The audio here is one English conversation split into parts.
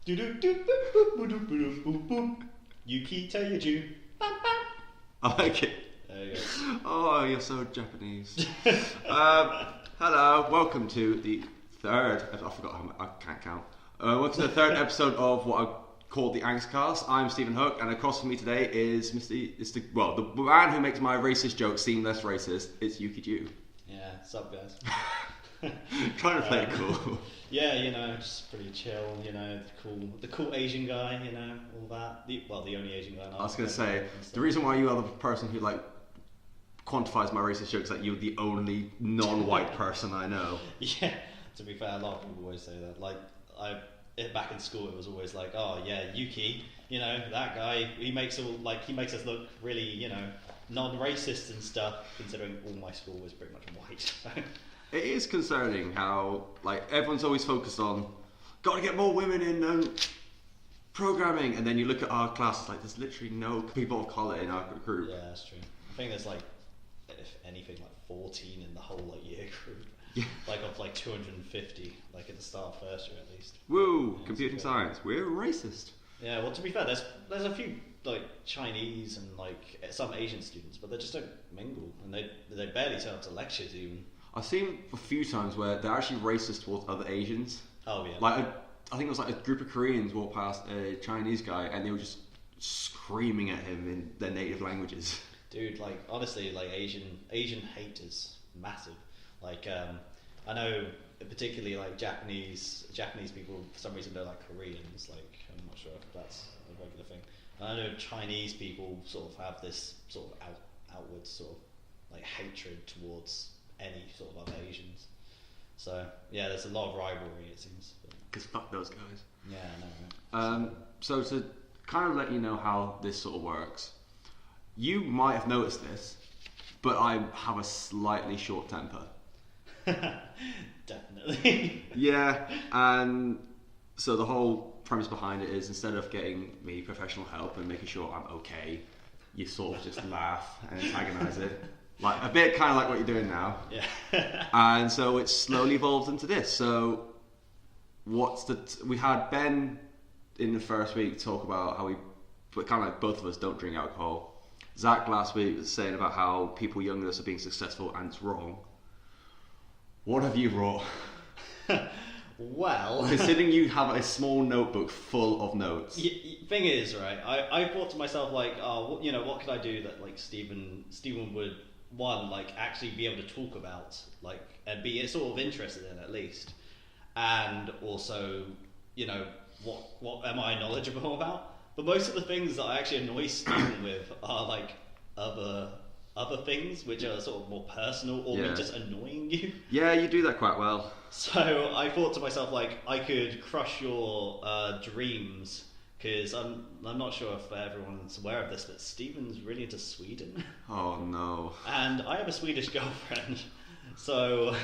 Yuuki, tell you Jew. I like it. There you go. Oh, you're so Japanese. Hello, welcome to the third. I forgot how I can't count. Welcome to the third episode of what I called the Angstcast. I'm Stephen Hook, and across from me today is the man who makes my racist jokes seem less racist. It's Yuuki Jew. Yeah, what's up, guys? Trying to play it cool. Yeah, just pretty chill. The cool Asian guy. All that. The only Asian guy. I was gonna say the reason why you are the person who quantifies my racist jokes that you're the only non-white person I know. Yeah. To be fair, a lot of people always say that. Back in school, it was always like, oh yeah, Yuuki, that guy, he makes us look really, non-racist and stuff, considering all my school was pretty much white. It is concerning how, everyone's always focused on, gotta get more women in programming, and then you look at our class, there's literally no people of colour in our group. Yeah, that's true. I think there's if anything, 14 in the whole year group. Yeah. Of 250, at the start of first year at least. Woo! Yeah, computing science. We're racist. Yeah, well, to be fair, there's a few Chinese and some Asian students, but they just don't mingle, and they barely turn up to lectures even. I've seen a few times where they're actually racist towards other Asians. Oh yeah. I think it was a group of Koreans walked past a Chinese guy, and they were just screaming at him in their native languages. Dude, honestly, Asian hate is massive. I know particularly Japanese people, for some reason they're Koreans, I'm not sure if that's a regular thing. And I know Chinese people sort of have this sort of outward sort of hatred towards any sort of other Asians. So yeah, there's a lot of rivalry, it seems. Because fuck those guys. Yeah, I know, right? So to kind of let you know how this sort of works, you might have noticed this, but I have a slightly short temper. Definitely. Yeah, and so the whole premise behind it is, instead of getting me professional help and making sure I'm okay, you sort of just laugh and antagonise it. A bit kind of like what you're doing now. Yeah. And so it's slowly evolved into this. So we had Ben in the first week talk about how both of us don't drink alcohol. Zach last week was saying about how people younger than us are being successful and it's wrong. What have you brought? Well, considering you have a small notebook full of notes. Thing is, right? I thought to myself what could I do that Stephen would actually be able to talk about and be sort of interested in at least, and also what am I knowledgeable about? But most of the things that I actually annoy Stephen with are other things which are sort of more personal, or me just annoying you. Yeah, you do that quite well. So I thought to myself, I could crush your dreams, because I'm not sure if everyone's aware of this, but Stephen's really into Sweden. Oh no. And I have a Swedish girlfriend. So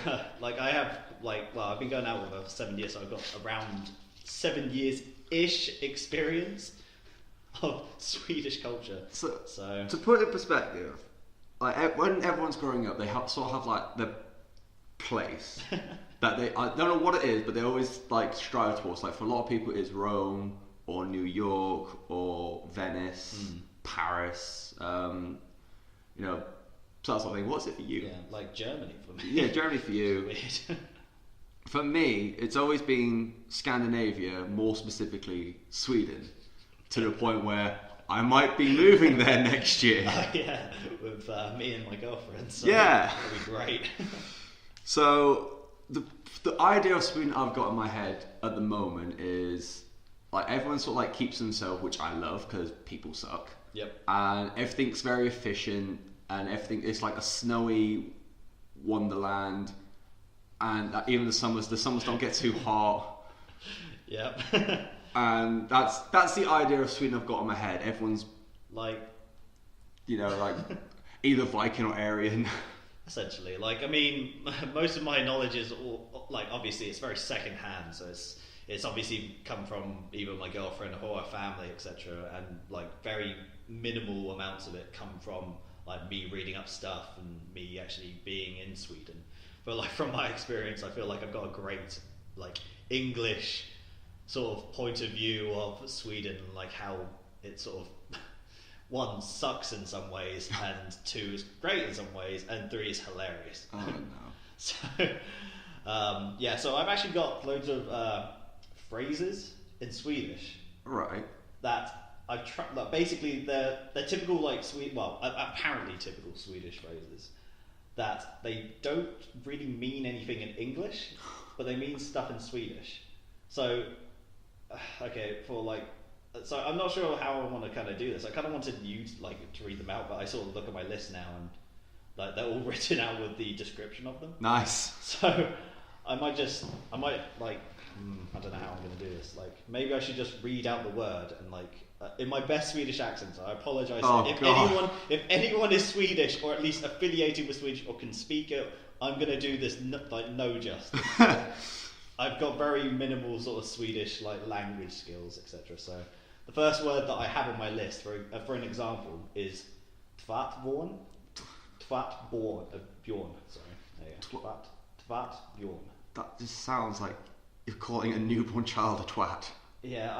I have I've been going out with her for 7 years, so I've got around 7 years-ish experience of Swedish culture. So to put it in perspective, when everyone's growing up, they sort of have the place that I don't know what it is, but they always strive towards. For a lot of people, it's Rome or New York or Venice, Paris. So that's something. What's it for you? Yeah, Germany for me. Yeah, Germany for you. Weird. For me, it's always been Scandinavia, more specifically Sweden, to the point where I might be moving there next year. Yeah, with me and my girlfriend. So yeah, that'd be great. So the idea of Sweden I've got in my head at the moment is everyone sort of keeps themselves, which I love because people suck. Yep. And everything's very efficient, and everything is a snowy wonderland, and even the summers don't get too hot. Yep. And that's the idea of Sweden I've got in my head. Everyone's either Viking or Aryan. Essentially, most of my knowledge is all obviously it's very second hand, so it's obviously come from either my girlfriend or her family, etc. And very minimal amounts of it come from me reading up stuff and me actually being in Sweden. But from my experience, I feel I've got a great English sort of point of view of Sweden, like how it sort of one sucks in some ways, and two is great in some ways, and three is hilarious. Oh no. So, so I've actually got loads of phrases in Swedish. Right. That I've tried. Like, basically, they're typical apparently typical Swedish phrases that they don't really mean anything in English, but they mean stuff in Swedish. So, so I'm not sure how I want to kind of do this. I kind of wanted you to read them out, but I sort of look at my list now and they're all written out with the description of them. Nice. So I don't know how I'm going to do this. Like, maybe I should just read out the word and in my best Swedish accent. So I apologise if anyone is Swedish or at least affiliated with Swedish or can speak it. I'm going to do this no justice. I've got very minimal sort of Swedish language skills, etc. So the first word that I have on my list for an example is tvatborn. Tvatborn. Bjorn. Sorry. There you go. Tvatbjorn. That just sounds like you're calling a newborn child a twat. Yeah,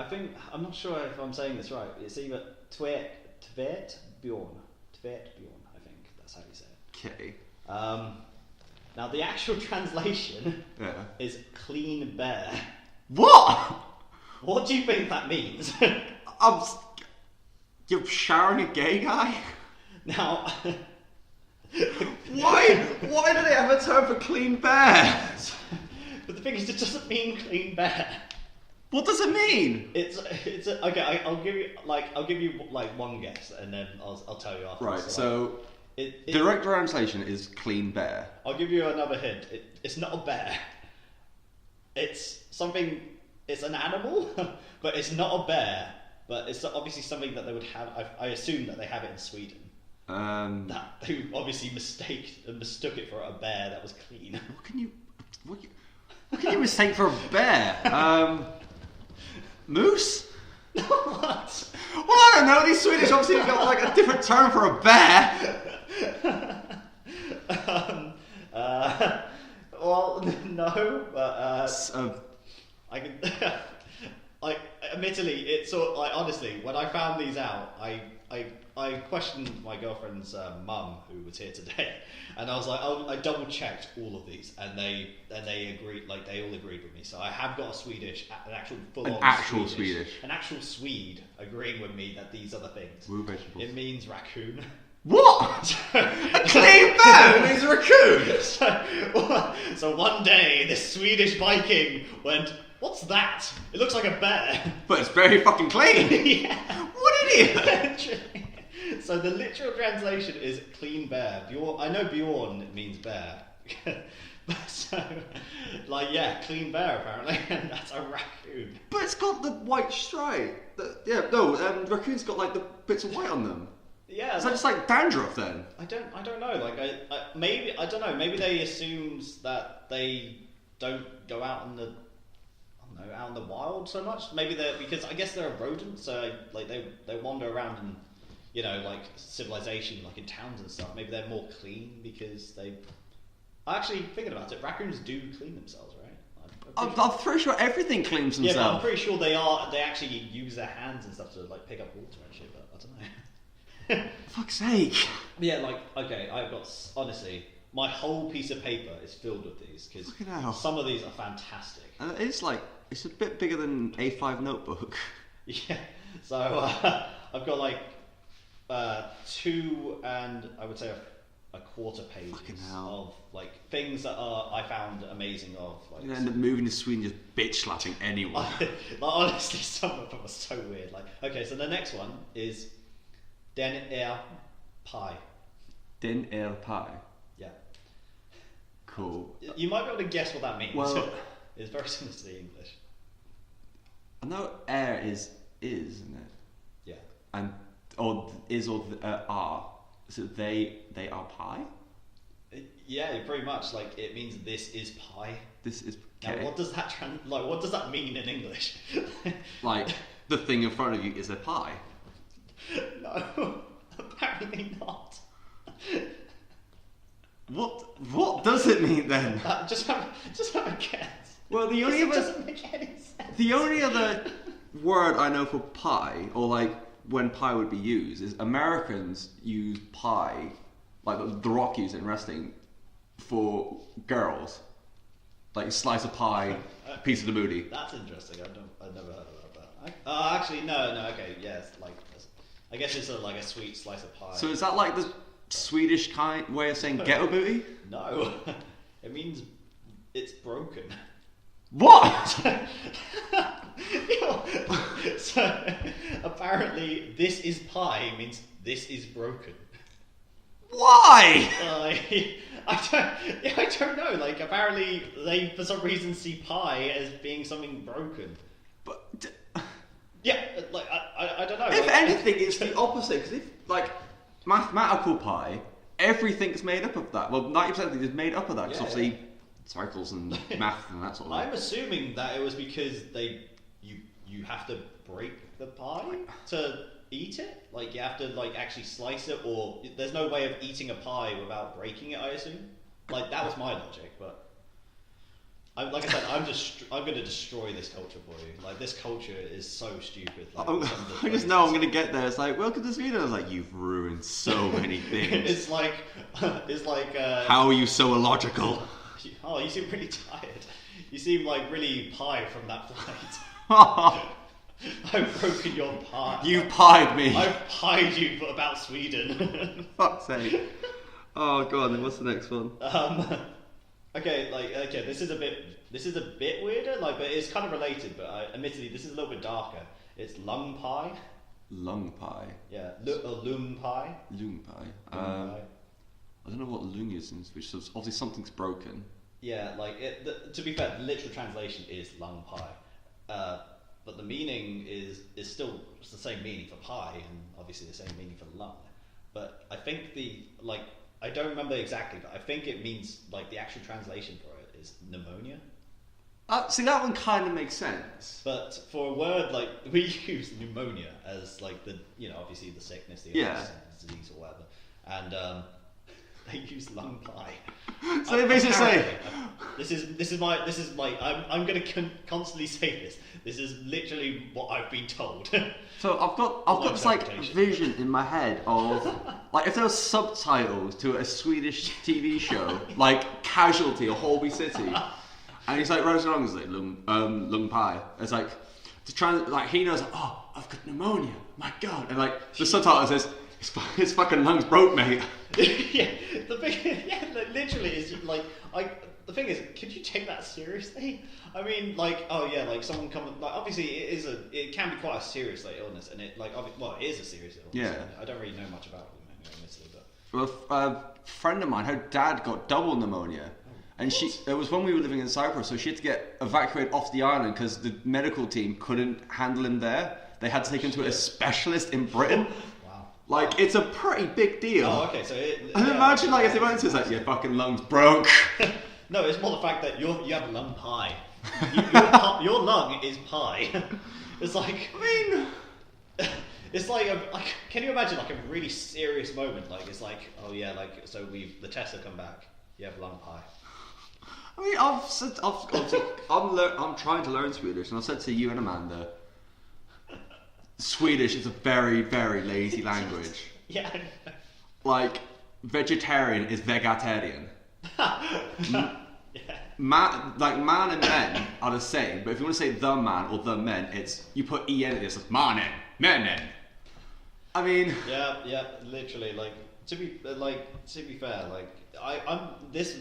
I'm not sure if I'm saying this right. It's either tvatbjorn. Tvatbjorn, I think that's how you say it. Okay. Now the actual translation is clean bear. What? What do you think that means? You're showering a gay guy? Now, why do they have a term for clean bear? But the thing is, it doesn't mean clean bear. What does it mean? Okay. I'll give you one guess, and then I'll tell you after. Right. So direct translation is clean bear. I'll give you another hint. It's not a bear. It's something. It's an animal, but it's not a bear. But it's obviously something that they would have. I assume that they have it in Sweden. That they obviously mistook it for a bear that was clean. What can you mistake for a bear? Moose? What? Well, I don't know. These Swedish obviously have got a different term for a bear. Well, no, but I can. Admittedly, it's sort of honestly, when I found these out, I questioned my girlfriend's mum, who was here today, and I was like, I double checked all of these, and they agreed, they all agreed with me. So I have got an actual Swede agreeing with me that these are the things. Woo vegetables. It means raccoon. What? A clean bear means raccoon. So one day, this Swedish Viking went, "What's that? It looks like a bear." But it's very fucking clean. Yeah. What idiot! So the literal translation is clean bear. I know Bjorn means bear. So, clean bear apparently, and that's a raccoon. But it's got the white stripe. Raccoon's got the bits of white on them. Yeah. Is that just dandruff then? I don't know. Maybe I don't know. Maybe they assumed that they don't go out in the out in the wild so much. Maybe because I guess they're a rodent, so they wander around in civilization, in towns and stuff. Maybe they're more clean because they. Actually, thinking about it, raccoons do clean themselves, right? I'm pretty sure everything cleans themselves. Yeah, but I'm pretty sure they actually use their hands and stuff to pick up water and shit. But I don't know. Fuck's sake. Yeah, okay, I've got honestly. My whole piece of paper is filled with these because some of these are fantastic. And it's a bit bigger than an A5 notebook. Yeah, so I've got 2 and I would say a quarter pages of things that I found amazing of. You end up moving to Sweden just bitch slapping anyone. Honestly, some of them are so weird. Okay, so the next one is Den pie. Den pie. Yeah. Cool. You might be able to guess what that means. Well, it's very similar to the English. I know air is, isn't it? Yeah. And are. So they are pie? Yeah, pretty much. It means this is pie. This is. Okay. Now, what does that what does that mean in English? The thing in front of you is a pie. No, apparently not. What does it mean then? Just have a guess. Well, it doesn't make any sense. The only other word I know for pie, or like when pie would be used, is Americans use pie, like The Rock used it in wrestling, for girls. Like slice of pie, piece of the booty. That's interesting. I've never heard about that. Actually, no. Okay, yes. Like, I guess it's like a sweet slice of pie. So is that like the Swedish kind way of saying ghetto booty? No, it means it's broken. What? So apparently, this is pie means this is broken. Why? I don't know. Like, apparently, they for some reason see pie as being something broken. But yeah, like I don't know. If like, anything, it's the opposite. Because if like mathematical pie, everything's made up of that. Well, 90% of it is made up of that. Because obviously, cycles and math and that sort of thing. I'm assuming that it was because you have to break the pie to eat it. Like, you have to like actually slice it, or there's no way of eating a pie without breaking it. I assume. Like, that was my logic, but like I said, I'm going to destroy this culture for you. Like, this culture is so stupid. Like, I just know I'm going to get there. It's like, welcome to Sweden. I was like, you've ruined so many things. It's like how are you so illogical? Oh, you seem really tired. You seem like really pie from that flight. I've broken your pie. You pied me. I've pied you about Sweden. Fuck's sake. Oh god, then what's the next one? Okay, this is a bit weirder, like, but it's kind of related. But admittedly, this is a little bit darker. It's lung pie. Lung pie. Yeah, lung pie. Lung pie. I don't know what lung is, which is obviously something's broken. Yeah, like to be fair, the literal translation is lung pie. But the meaning is still the same meaning for pie, and obviously the same meaning for lung. But I think I don't remember exactly, but I think it means like the actual translation for it is pneumonia. See, that one kind of makes sense. But for a word like, we use pneumonia as like the, obviously the sickness, the illness, disease or whatever, and they use lung pie. So they basically say, this is my I'm going to constantly say this. This is literally what I've been told. So I've got this like vision in my head of like if there were subtitles to a Swedish TV show like Casualty or Holby City, and he's like running along, he's like lung pie. It's like to try and like he knows, oh, I've got pneumonia, my god, and like the subtitle says his fucking lungs broke, mate. Yeah, literally is like the thing is, could you take that seriously? I mean, like, oh yeah, like someone coming, like obviously it can be quite a serious like illness, and it like it is a serious illness. Yeah. I don't really know much about it, honestly, but. Well, a friend of mine, her dad got double pneumonia, and it was when we were living in Cyprus, so she had to get evacuated off the island because the medical team couldn't handle him there. They had to take him to a specialist in Britain. Like, it's a pretty big deal. Oh, okay, so and imagine, like, if they went into it, it's like, your fucking lungs broke. No, it's more the fact that you have lung pie. Your lung is pie. It's like... I mean... It's like, can you imagine, like, a really serious moment? Like, it's like, oh yeah, like, so the tests have come back. You have lung pie. I mean, I'm trying to learn Swedish, and I've said to you and Amanda... Swedish is a very, very lazy language. Yeah. Like, vegetarian is vegetarian. Yeah. Man and men are the same, but if you want to say the man or the men, it's you put en in it, it's like mannen, menen. I mean, yeah, literally. Like to be fair, like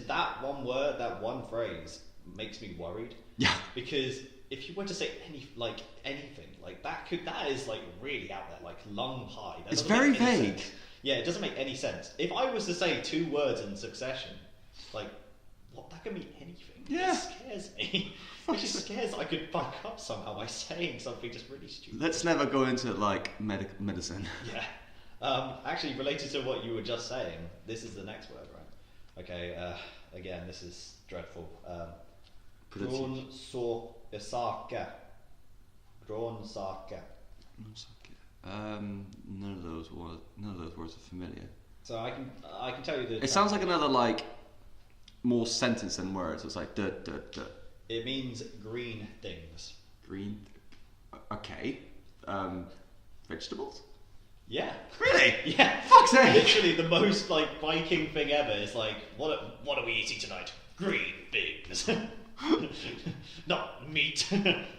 that one word, that one phrase makes me worried. Yeah. Because if you were to say anything like that is like really out there, like lung pie. It's very vague. Sense. Yeah, it doesn't make any sense. If I was to say two words in succession, like that could mean anything. Yeah. It scares me. It just scares I could fuck up somehow by saying something just really stupid. Let's never go into like medicine. Yeah. Actually, related to what you were just saying, this is the next word, right? Okay. Again, this is dreadful. Grånsaka. None of those words are familiar. So I can tell you that it sounds like another like more sentence than words. It's like duh duh duh. It means green things. Green. Okay. Vegetables? Yeah. Really? Yeah. Fuck's sake. Literally the most like Viking thing ever. It's like, what are we eating tonight? Green things. Not meat.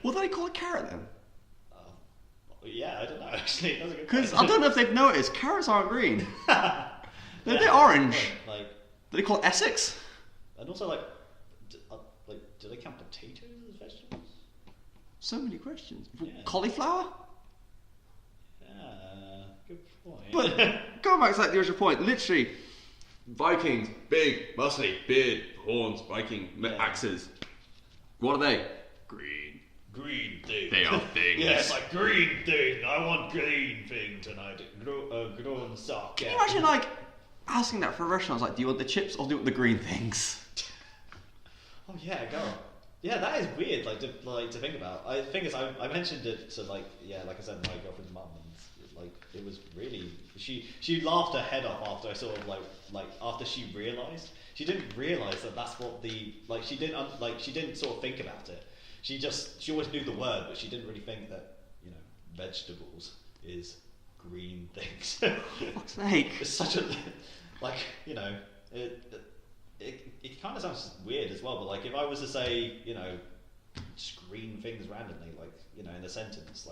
What do they call a carrot then? Yeah, I don't know actually. That's a good Because point. I don't know if they've noticed, carrots aren't green. They're a bit orange. Like, Do they call it Essex? and also do they count potatoes as vegetables? So many questions. Yeah. Cauliflower? Yeah, good point. But going back to like the original point, literally, Vikings, big, muscly, beard, horns, Viking axes. What are they? Green. Green thing. They are things. Yeah, it's like green thing. I want green thing tonight. Grown sock. Can you imagine like asking that for a restaurant? Like, do you want the chips or do you want the green things? Oh yeah, go on. Yeah, that is weird. Like to think about. The thing is, I mentioned it to like I said, my girlfriend's mum, and like it was really she laughed her head off after I sort of like after she realised. She didn't realise that that's what the she didn't sort of think about it. She always knew the word, but she didn't really think that vegetables is green things. For fuck's sake. It's such a it kind of sounds weird as well. But like if I was to say just green things randomly, in a sentence,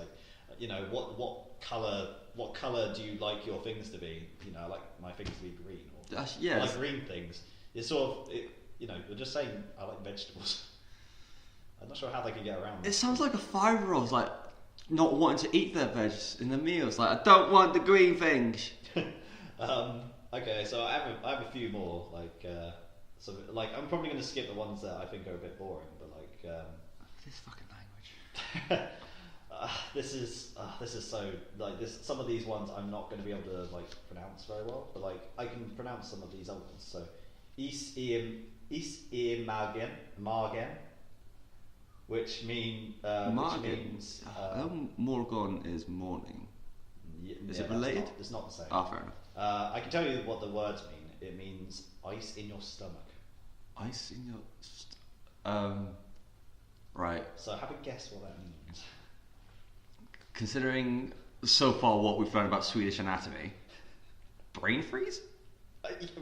what color do you like your things to be? I like my things to be green, or I like green things. It's sort of you're just saying I like vegetables. I'm not sure how they can get around it. It sounds like a 5-year-old's like not wanting to eat their veg in the meals. Like, I don't want the green things. Okay, so I have a few more. I'm probably going to skip the ones that I think are a bit boring. But this fucking language. This is so some of these ones I'm not going to be able to pronounce very well. But I can pronounce some of these other ones. So is Margen. Which means Morgon is morning. Is it related? It's not the same. Ah, fair enough. I can tell you what the words mean. It means ice in your stomach. Ice in your right. So have a guess what that means. Considering so far what we've learned about Swedish anatomy, brain freeze?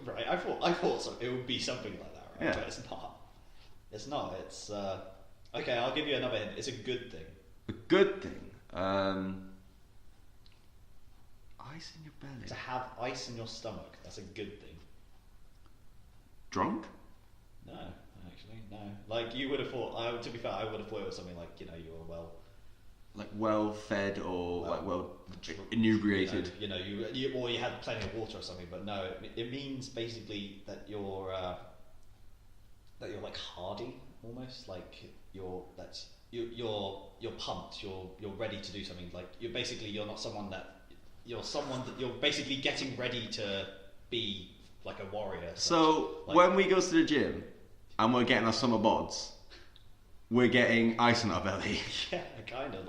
Right. I thought so. It would be something like that, right? Yeah. But it's not. It's not. It's okay. I'll give you another hint. It's a good thing. A good thing. Ice in your belly. To have ice in your stomach. That's a good thing. Drunk? No, actually, no. Like you would have thought. To be fair, I would have thought it was something like you were well fed or well inebriated. You had plenty of water or something. But no, it means basically that you're like hardy almost. Like you're pumped. You're ready to do something. Like you're not someone that. You're someone that you're basically getting ready to be like a warrior. So when we go to the gym and we're getting our summer bods, we're getting ice in our belly. Yeah, kind of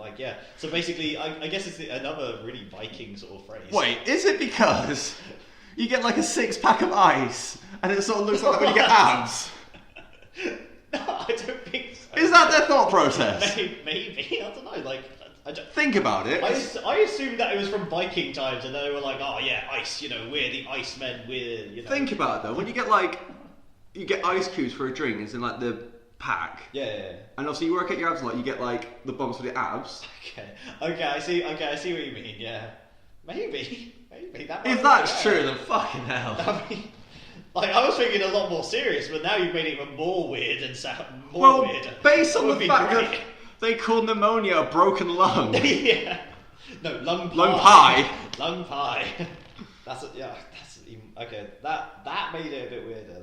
So basically, I guess it's another really Viking sort of phrase. Wait, is it because you get like a 6-pack of ice and it sort of looks like that when you get abs? No, I don't think so. Is that their thought process? Maybe I don't know. Think about it. I assumed that it was from Viking times, and they were like, "Oh yeah, ice. We're the Icemen. We're." Think about it though. When you get you get ice cubes for a drink, it's in like the pack. Yeah. And obviously you work out your abs a lot. You get like the bumps for the abs. Okay. I see what you mean. Yeah. Maybe. That if that's true, then fucking hell. I mean, I was thinking a lot more serious, but now you've made it even more weird and more weird. Based on the fact that they call pneumonia a broken lung. Yeah. No, lung pie. Lung pie. Lung pie. That's even, okay. That made it a bit weirder.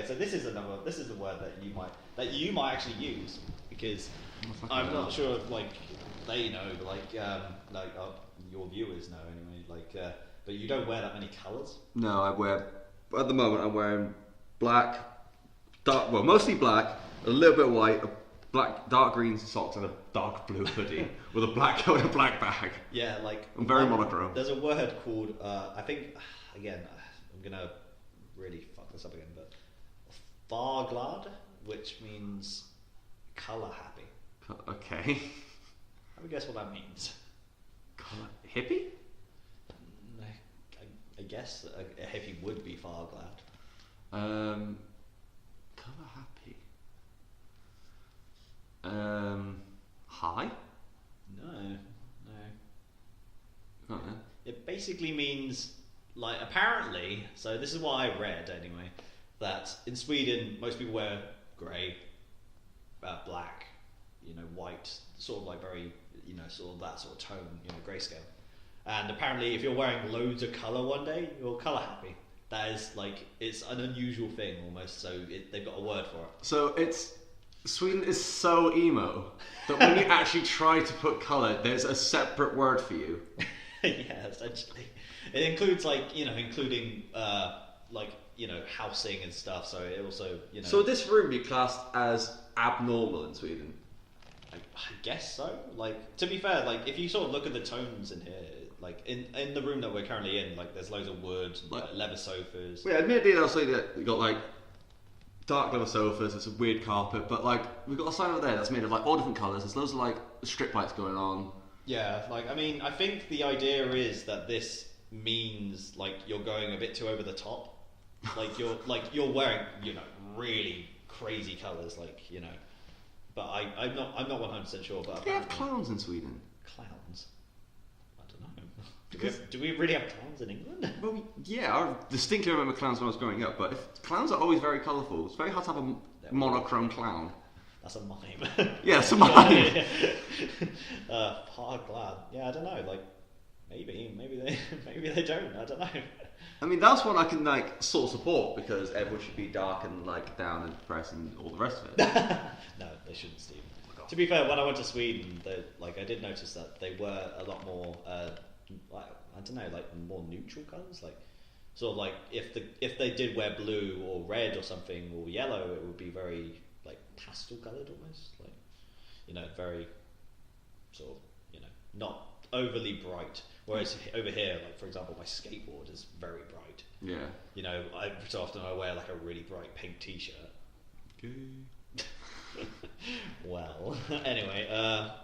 So this is a word that you might actually use because I'm not sure if they know, but your viewers know anyway. But you don't wear that many colours. No, at the moment I'm wearing black, mostly black, a little bit of white, dark green socks and a dark blue hoodie with a black coat and a black bag. Yeah, I'm very monochrome. There's a word called I think again I'm gonna really fuck this up again, but farglad, which means colour happy. Okay. Have a guess what that means. Hippie? I guess a hippie would be far glad. Colour happy. High? No. Go on then. It basically means, like, apparently, so this is what I read anyway, that in Sweden most people wear grey, black, white, sort of like very, sort of that sort of tone, grayscale. And apparently if you're wearing loads of colour one day, you're colour happy. That is, like, it's an unusual thing almost, so they've got a word for it. So Sweden is so emo that when you actually try to put colour, there's a separate word for you. Yeah, essentially. It includes, like, including, housing and stuff, so it also, So would this room be classed as abnormal in Sweden? I guess so. Like, to be fair, like, if you sort of look at the tones in here, like, in the room that we're currently in, like, there's loads of wood, like, leather sofas. Yeah, admittedly, I'll say that we've got, like, dark leather sofas, it's a weird carpet, but, like, we've got a sign over there that's made of, like, all different colours, there's loads of, like, strip lights going on. Yeah, like, I mean, I think the idea is that this means, like, you're going a bit too over the top. Like, you're wearing, really crazy colours, like, But I'm not 100% sure. But do they have clowns in Sweden? Clowns? I don't know. Do we really have clowns in England? Well, yeah, I distinctly remember clowns when I was growing up, but clowns are always very colourful. It's very hard to have a monochrome clown. That's a mime. Yeah, it's a mime. Hard glad. Yeah, I don't know. Like, maybe they don't. I don't know. I mean, that's one I can, like, sort of support, because everyone should be dark and, like, down and depressed and all the rest of it. No, they shouldn't, Steve. Oh, to be fair, when I went to Sweden, I did notice that they were a lot more, more neutral colours. Like, sort of like, if they did wear blue or red or something, or yellow, it would be very, like, pastel coloured almost. Like, very, sort of, not overly bright. Whereas over here, like, for example, my skateboard is very bright. Yeah. So often I wear, like, a really bright pink t-shirt. Well, anyway.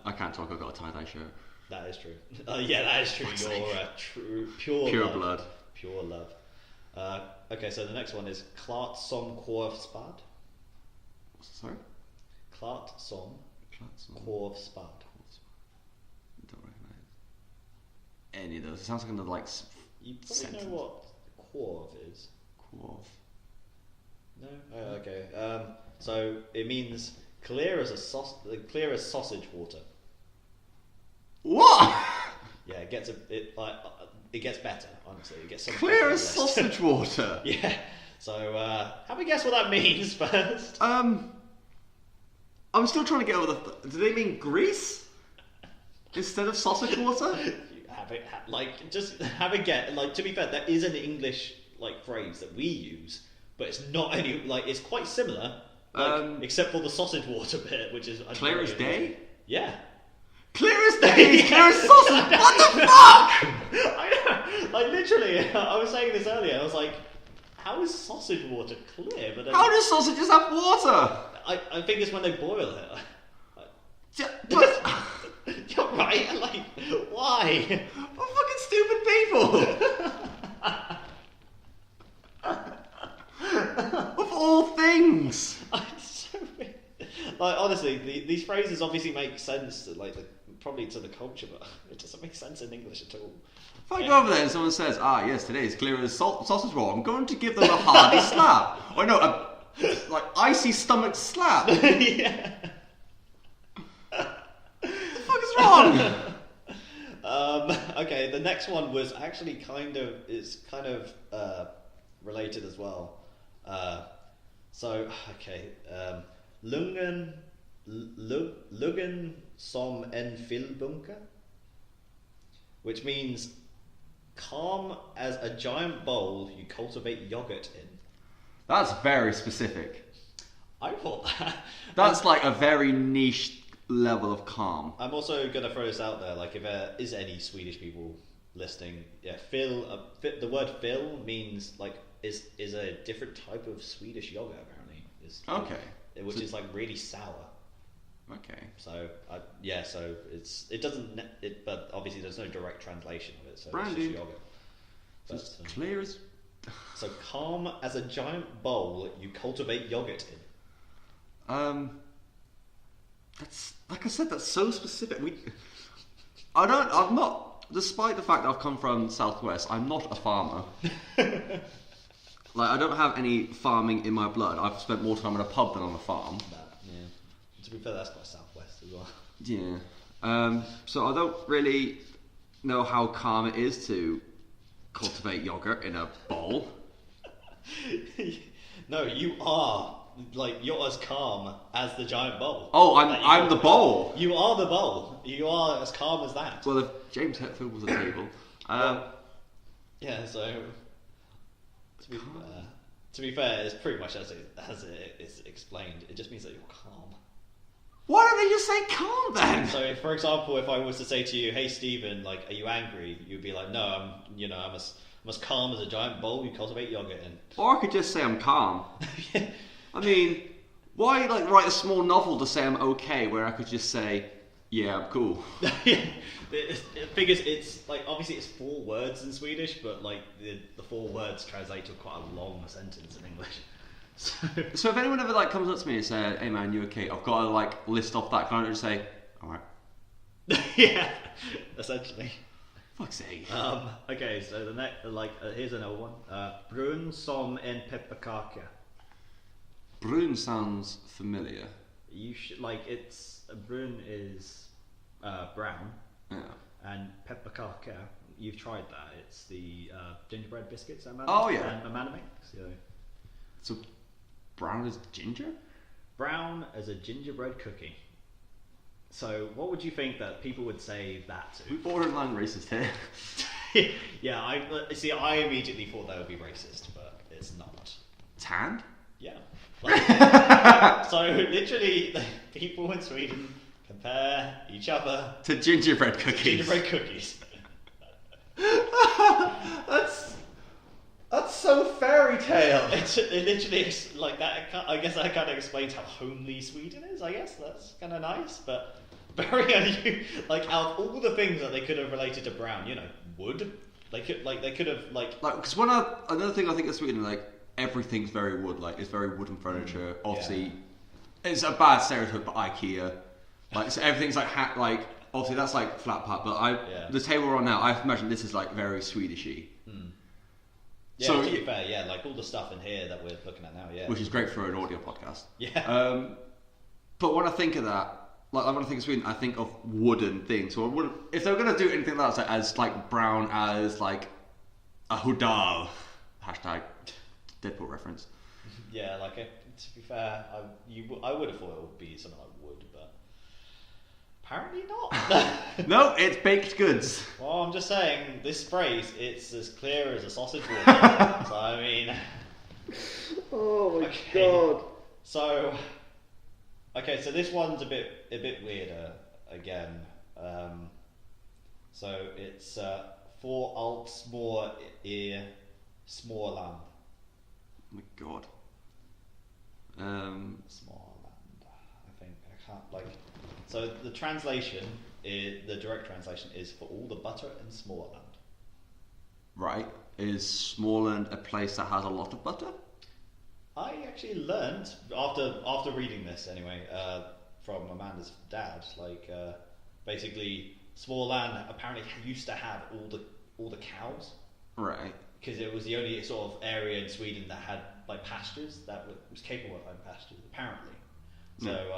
I can't talk, I've got a tie-dye shirt. That is true. Yeah, that is true. You're pure blood. Pure love. Okay, so the next one is Klart som korvspad. Sorry? Klart som korvspad. Don't recognise any of those. It sounds like another, like, you probably sentence. know what korv is. Korv. No? Oh, okay. So it means clear as sausage water. What? Yeah, it gets better. Honestly, it gets so Clear as sausage water. Yeah. So have a guess what that means first. I'm still trying to get over do they mean grease instead of sausage water? Just have a guess. Like, to be fair, there is an English, like, phrase that we use, but it's not any, like, it's quite similar, like, except for the sausage water bit, which is clear as day. Yeah. Clear as day. Clear as sausage. What the fuck? I know. Like, literally, I was saying this earlier. I was like, how is sausage water clear? But then, how do sausages have water? I think it's when they boil it. What? You're right. Like, why? What fucking stupid people? Of all things. So weird. Like, honestly, these phrases obviously make sense, probably to the culture, but it doesn't make sense in English at all. If I go over there and someone says, yes, today is clear as sausage roll, I'm going to give them a hearty slap. Or no, like, icy stomach slap. Yeah. What the fuck is wrong? Okay, the next one was actually kind of related as well. Luggen som en filbunke, which means calm as a giant bowl you cultivate yogurt in. That's very specific. I thought that. That's like a very niche level of calm. I'm also going to throw this out there, like, if there is any Swedish people listening, yeah, the word fill means, like, is a different type of Swedish yogurt, apparently. Okay. Which is, like, really sour. Okay. So but obviously there's no direct translation of it. So Brandy. it's just yogurt. So But, it's clear as. so calm as a giant bowl you cultivate yogurt in. That's like I said. That's so specific. I'm not. Despite the fact that I've come from Southwest, I'm not a farmer. Like I don't have any farming in my blood. I've spent more time in a pub than on a farm. Yeah. To be fair, that's quite Southwest as well. Yeah. So I don't really know how calm it is to cultivate yogurt in a bowl. No, you're as calm as the giant bowl. Oh, I'm the bowl. You are the bowl. You are as calm as that. Well, if James Hetfield was a table. Yeah. So to be fair, it's pretty much as it is explained. It just means that you're calm. Why don't they just say calm then? So, for example, if I was to say to you, "Hey, Stephen, like, are you angry?" You'd be like, "No, I'm as calm as a giant bowl you cultivate yogurt in." Or I could just say I'm calm. I mean, why write a small novel to say I'm okay, where I could just say, "Yeah, I'm cool." The thing is, it's like obviously it's 4 words in Swedish, but like the 4 words translate to quite a long sentence in English. So if anyone ever comes up to me and says, "Hey man, you okay?" I've got to list off that. Can I just say, "Alright"? Yeah, essentially. Fuck's sake. Okay, so the next, here's another one. Brun som en pepparkaka. Brun sounds familiar. You should brun is brown. Yeah. And pepparkaka, you've tried that. It's the gingerbread biscuits Amanda. Oh yeah. Amanda makes. So brown is ginger? Brown as a gingerbread cookie. So what would you think that people would say that to? We're borderline racist here. Yeah, I immediately thought that would be racist, but it's not. Tanned? Yeah. So literally, people in Sweden compare each other to gingerbread cookies. That's so fairy tale. It literally is like that. I guess that kind of explains how homely Sweden is. I guess that's kind of nice, but very unusual. Out of all the things that they could have related to brown, wood. They could have because another thing I think of Sweden, everything's very wood. It's very wooden furniture. Obviously, it's a bad stereotype, but IKEA. So everything's obviously that's flat part, but the table we're on now, I imagine this is very Swedishy. Yeah, so, to be fair, all the stuff in here that we're looking at now, which is great for an audio podcast. Yeah. But when I think of that, when I think of Sweden, I think of wooden things. So if they're going to do anything like that, as brown as a hudal, hashtag Deadpool reference. Yeah, to be fair, I would have thought it would be something like wood, but apparently not. No, it's baked goods. Well, I'm just saying, this phrase, it's as clear as a sausage water. So, I mean... Oh my god. So this one's a bit weirder, again. So it's for Alps more Småland. Oh my god. Småland. I think I can't So the translation, the direct translation is for all the butter in Småland. Right. Is Småland a place that has a lot of butter? I actually learned after reading this anyway from Amanda's dad. Basically, Småland apparently used to have all the cows. Right. Because it was the only sort of area in Sweden that had pastures that was capable of having pastures. Apparently. So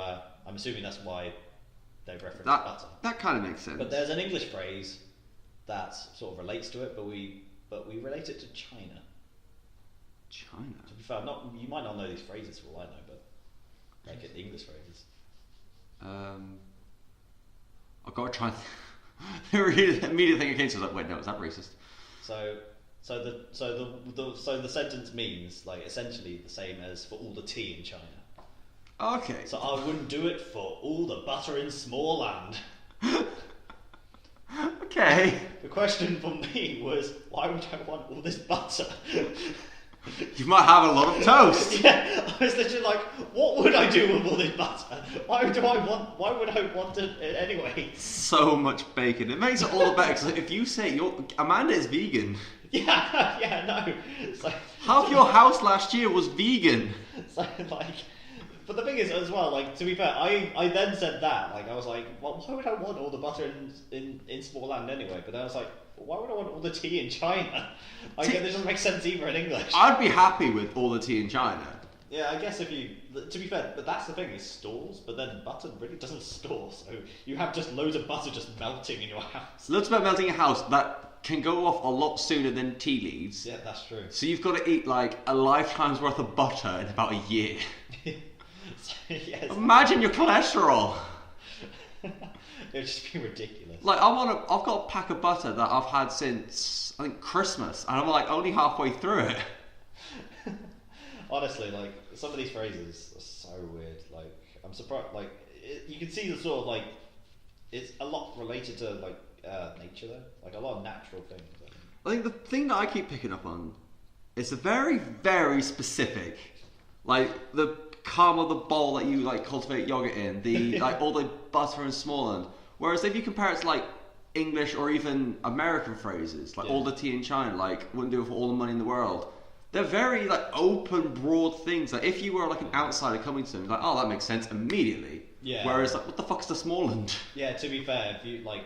I'm assuming that's why they reference butter. That kind of makes sense. But there's an English phrase that sort of relates to it, but we relate it to China. China. To be fair, you might not know these phrases for all I know, but the English phrases. I've got to try. The immediate thing that came to me was wait, no, is that racist? So the sentence means essentially the same as for all the tea in China. Okay. So I wouldn't do it for all the butter in Småland. Okay. The question for me was, why would I want all this butter? You might have a lot of toast. Yeah, I was literally like, what would I do with all this butter? Why would I want it anyway? So much bacon. It makes it all the better, because if you say Amanda is vegan. Yeah, no. So, half your house last year was vegan. So, like, but the thing is, as well, like, to be fair, I then said that, like, I was like, well, why would I want all the butter in small land anyway? But then I was like, why would I want all the tea in China? Like, it doesn't make sense either in English. I'd be happy with all the tea in China. Yeah, I guess if you, to be fair, but that's the thing, it stores, but then butter really doesn't store, so you have just loads of butter just melting in your house. Loads of melting in your house, that can go off a lot sooner than tea leaves. Yeah, that's true. So you've got to eat like a lifetime's worth of butter in about a year. So, yes. Imagine your cholesterol. It would just be ridiculous. Like I've got a pack of butter that I've had since I think Christmas, and I'm like only halfway through it. Honestly, like some of these phrases are so weird. Like I'm surprised. Like you can see the sort of like it's a lot related to like nature though. Like a lot of natural things. I think the thing that I keep picking up on is a very, very specific, like the calm of the bowl that you like cultivate yogurt in, the like all the butter in Smallland. Whereas if you compare it to like English or even American phrases, like all the tea in China, like wouldn't do it for all the money in the world. They're very like open, broad things. Like if you were like an outsider coming to them, like oh that makes sense immediately. Yeah. Whereas like what the fuck's the Smallland? Yeah. To be fair, if you like,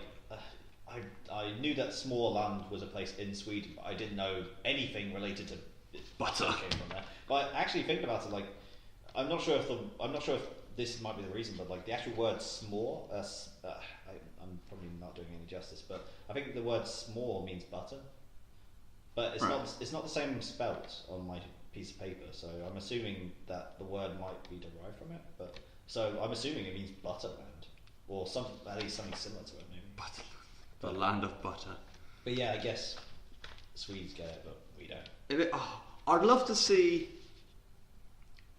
I knew that Smallland was a place in Sweden, but I didn't know anything related to Butter. Came from there. But actually thinking about it, like I'm not sure if this might be the reason, but like the actual word "small," I'm probably not doing any justice, but I think the word "small" means butter, but it's not the same spelt on my piece of paper. So I'm assuming that the word might be derived from it. But so I'm assuming it means butterland, or something at least something similar to it, maybe. Butter, the land of butter. But yeah, I guess Swedes get it, but we don't. I'd love to see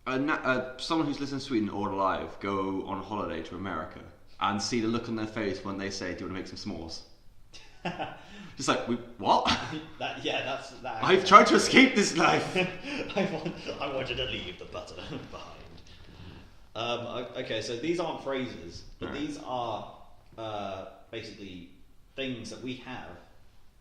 someone who's listening to Sweden or alive go on holiday to America and see the look on their face when they say, "Do you want to make some s'mores?" Just like, what? That's that. I've tried to escape this life. I wanted to leave the butter behind. Okay, so these aren't phrases, but these are basically things that we have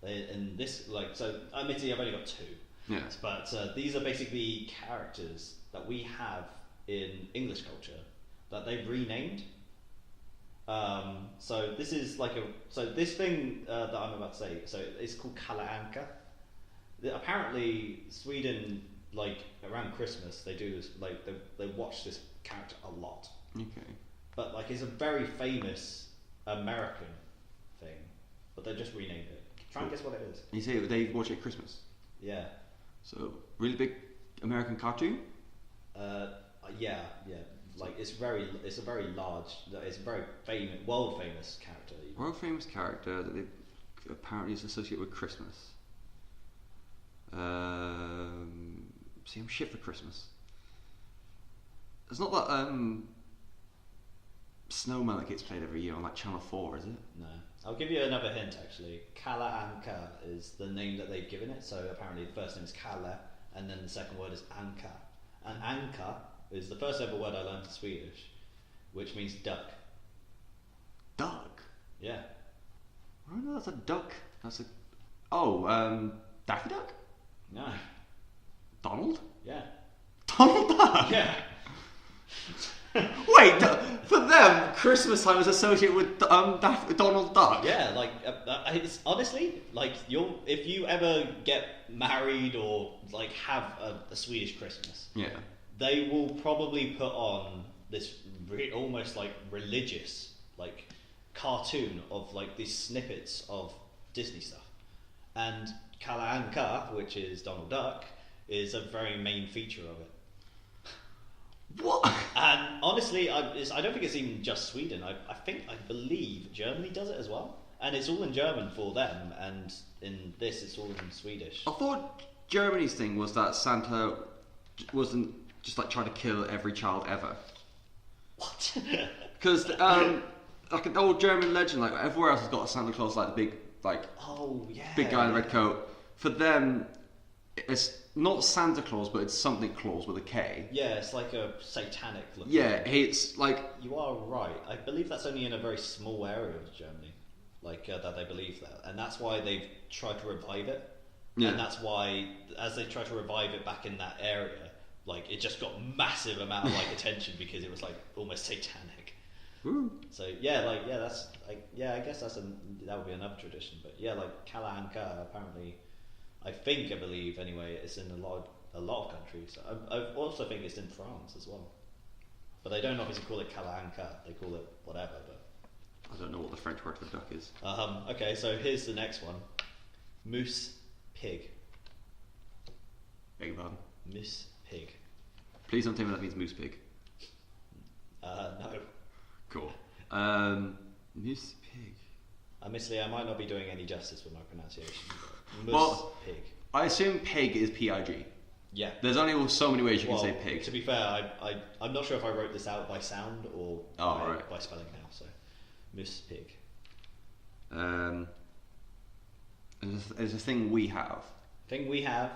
in this. Like, so admittedly, I've only got two. Yes. But these are basically characters that we have in English culture that they've renamed. So this is like this thing that I'm about to say. So it's called Kalle Anka. Apparently, Sweden, like around Christmas, they do this. Like they watch this character a lot. Okay. But like it's a very famous American thing, but they just renamed it. Try and guess what it is. You say they watch it at Christmas. Yeah. So really big American cartoon. Yeah. Like it's a very large. It's a very famous, world famous character. World famous character that they apparently is associated with Christmas. See, I'm shit for Christmas. It's not that Snowman that gets played every year on like Channel 4, is it? No. I'll give you another hint actually. Kalle Anka is the name that they've given it. So apparently the first name is Kalle, and then the second word is Anka. And Anka is the first ever word I learned in Swedish, which means duck. Duck? Yeah. I don't know that's a duck. That's a... Daffy Duck? No. Donald? Yeah. Donald Duck? Yeah. Wait, for them, Christmas time is associated with Donald Duck. Yeah, like it's honestly like if you ever get married or like have a Swedish Christmas, they will probably put on this almost like religious like cartoon of like these snippets of Disney stuff, and Kalle Anka, which is Donald Duck, is a very main feature of it. What? And honestly, I don't think it's even just Sweden. I believe Germany does it as well, and it's all in German for them, and in this it's all in Swedish. I thought Germany's thing was that Santa wasn't just like trying to kill every child ever. What? Because like an old German legend, like everywhere else has got a Santa Claus, like the big, like oh yeah, big guy in the red coat. For them, It's not Santa Claus, but it's something Claus with a K. Yeah, it's like a satanic look. Yeah, it's like... You are right. I believe that's only in a very small area of Germany, that they believe that. And that's why they've tried to revive it. Yeah. And that's why, as they try to revive it back in that area, like, it just got massive amount of, like, attention because it was, like, almost satanic. Ooh. So, I guess that would be another tradition. But, yeah, like, Kalanka, apparently... I believe anyway, it's in a lot of countries. I also think it's in France as well. But they don't obviously call it Calanca, they call it whatever. But I don't know what the French word for duck is. Okay, so here's the next one. Moose pig. Beg your pardon? Moose pig. Please don't tell me that means moose pig. No. Cool. Moose pig. Admittedly, I might not be doing any justice with my pronunciation. Moose pig. I assume pig is P-I-G. Yeah. There's only so many ways you can say pig. To be fair, I'm not sure if I wrote this out by sound or by spelling now. So, moose pig. It's a thing we have. Thing we have.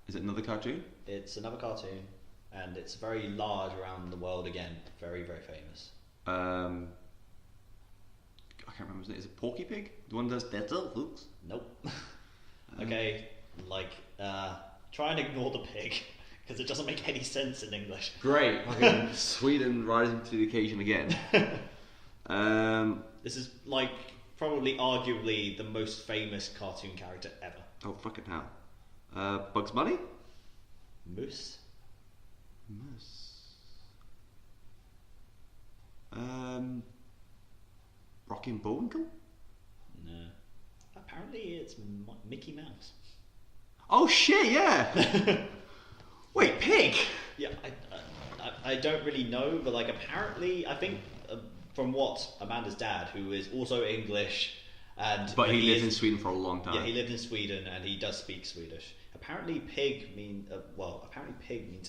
Is it another cartoon? It's another cartoon, and it's very large around the world again. Very, very famous. I can't remember his name. Is it Porky Pig? The one that does better looks? Nope. Okay, try and ignore the pig, because it doesn't make any sense in English. Great. Fucking Sweden rising to the occasion again. This is, like, probably arguably the most famous cartoon character ever. Oh, fucking hell. Bugs Bunny? Moose. Rocky and Bullwinkle? No. Apparently it's Mickey Mouse. Oh shit, yeah! Wait, pig? Yeah, I don't really know, but like apparently, I think from what Amanda's dad, who is also English, but he lived in Sweden for a long time. Yeah, he lived in Sweden and he does speak Swedish. Apparently pig means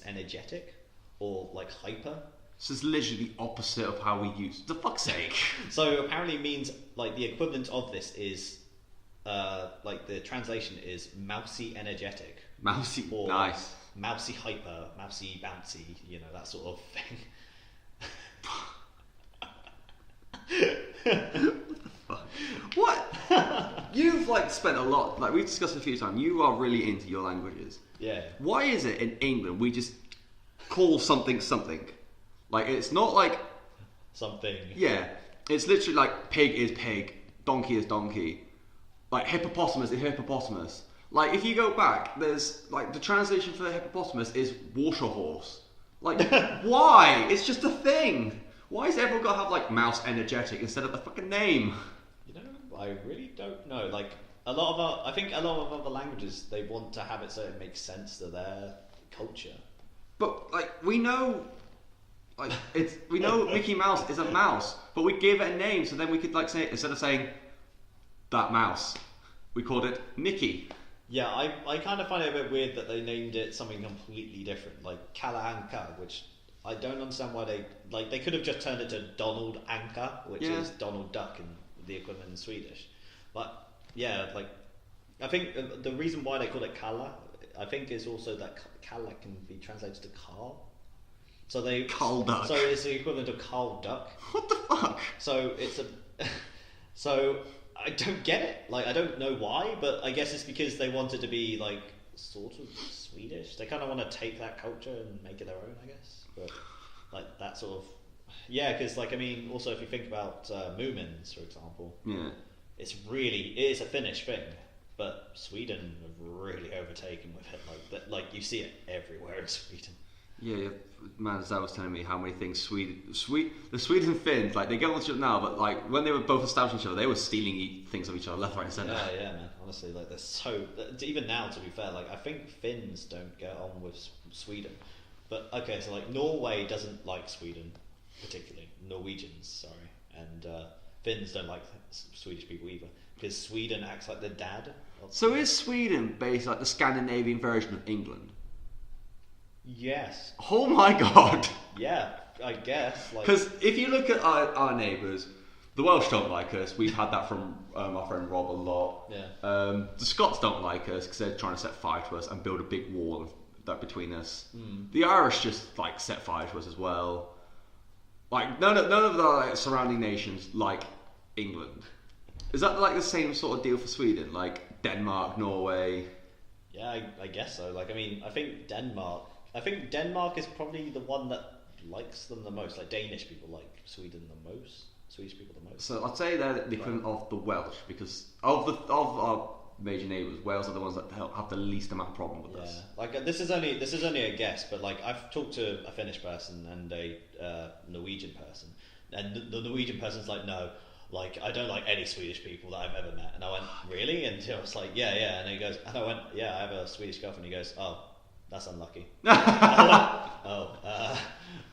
energetic or like hyper. This is literally the opposite of how we use. For fuck's sake. So apparently it means like the equivalent of this is like the translation is mousy energetic. Mousy, or nice. Mousy hyper, mousy bouncy, that sort of thing. What? You've spent a lot, we've discussed a few times, you are really into your languages. Yeah. Why is it in England we just call something something? It's not like... Something. Yeah. It's literally pig is pig, donkey is donkey. Hippopotamus is hippopotamus. If you go back, there's, the translation for hippopotamus is water horse. Why? It's just a thing. Why has everyone got to have, mouse energetic instead of the fucking name? I really don't know. I think a lot of other languages, they want to have it so it makes sense to their culture. But, we know... we know Mickey Mouse is a mouse, but we gave it a name, so then we could say, instead of saying that mouse, we called it Mickey. Yeah, I kind of find it a bit weird that they named it something completely different, like Kalanka, which I don't understand why they could have just turned it to Donald Anka, which is Donald Duck in the equivalent in Swedish. But yeah, I think the reason why they call it Kala, I think is also that Kala can be translated to Carl. So Carl Duck. So it's the equivalent of Carl Duck. What the fuck? So it's so I don't get it. I don't know why, but I guess it's because they wanted to be sort of Swedish. They kind of want to take that culture and make it their own, I guess. But that sort of because also if you think about Moomins, for example, it is a Finnish thing, but Sweden have really overtaken with it. You see it everywhere in Sweden. Yeah, man, as I was telling me how many things the Swedes and Finns, they get on each other now, but when they were both establishing each other, they were stealing things of each other left, right, and centre. Yeah, man. Honestly, they're so even now. To be fair, I think Finns don't get on with Sweden, but okay, so Norway doesn't like Sweden particularly. Norwegians, sorry, and Finns don't like Swedish people either because Sweden acts like the dad. So is Sweden based the Scandinavian version of England? Yes. Oh my god. Yeah, I guess. Because if you look at our neighbours, The Welsh don't like us. We've had that from our friend Rob a lot. Yeah. The Scots don't like us because they're trying to set fire to us and build a big wall that between us. The Irish just like set fire to us as well. Like none of the like, surrounding nations like England. Is that like the same sort of deal for Sweden? Like Denmark, Norway? Yeah, I guess so. Like, I mean, I think Denmark is probably the one that likes them the most. Like, Danish people like Swedish people the most. So I'd say they're the equivalent of the Welsh because of our major neighbours, Wales are the ones that have the least amount of problem with us. Like this is only a guess, but like I've talked to a Finnish person and a Norwegian person, and the Norwegian person's like, no, like I don't like any Swedish people that I've ever met, and I went, really? And I was like, yeah, and he goes, and I went, yeah, I have a Swedish girlfriend. He goes, oh, that's unlucky.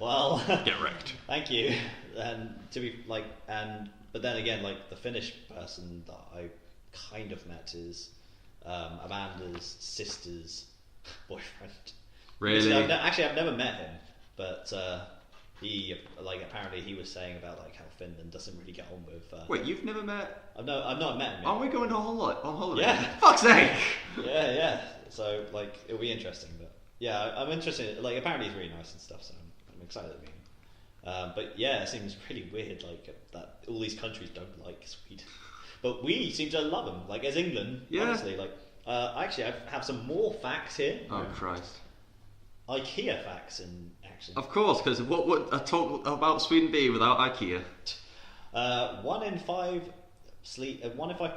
Well, get wrecked. Thank you. And but then again, like the Finnish person that I kind of met is Amanda's sister's boyfriend. Really? I've never met him, but he apparently he was saying about like how Finland doesn't really get on with. Wait, you've never met? I've not met him yet. Aren't we going on holiday? Yeah. Fuck's sake. Yeah. So like it'll be interesting, but yeah, I'm interested. Like apparently he's really nice and stuff, so I'm excited to meet him. But yeah, it seems pretty weird, like that all these countries don't like Sweden, but we seem to love them. Like as England, honestly, like actually I have some more facts here. Oh Christ! IKEA facts in action. Of course, because what would a talk about Sweden be without IKEA? 1 in 5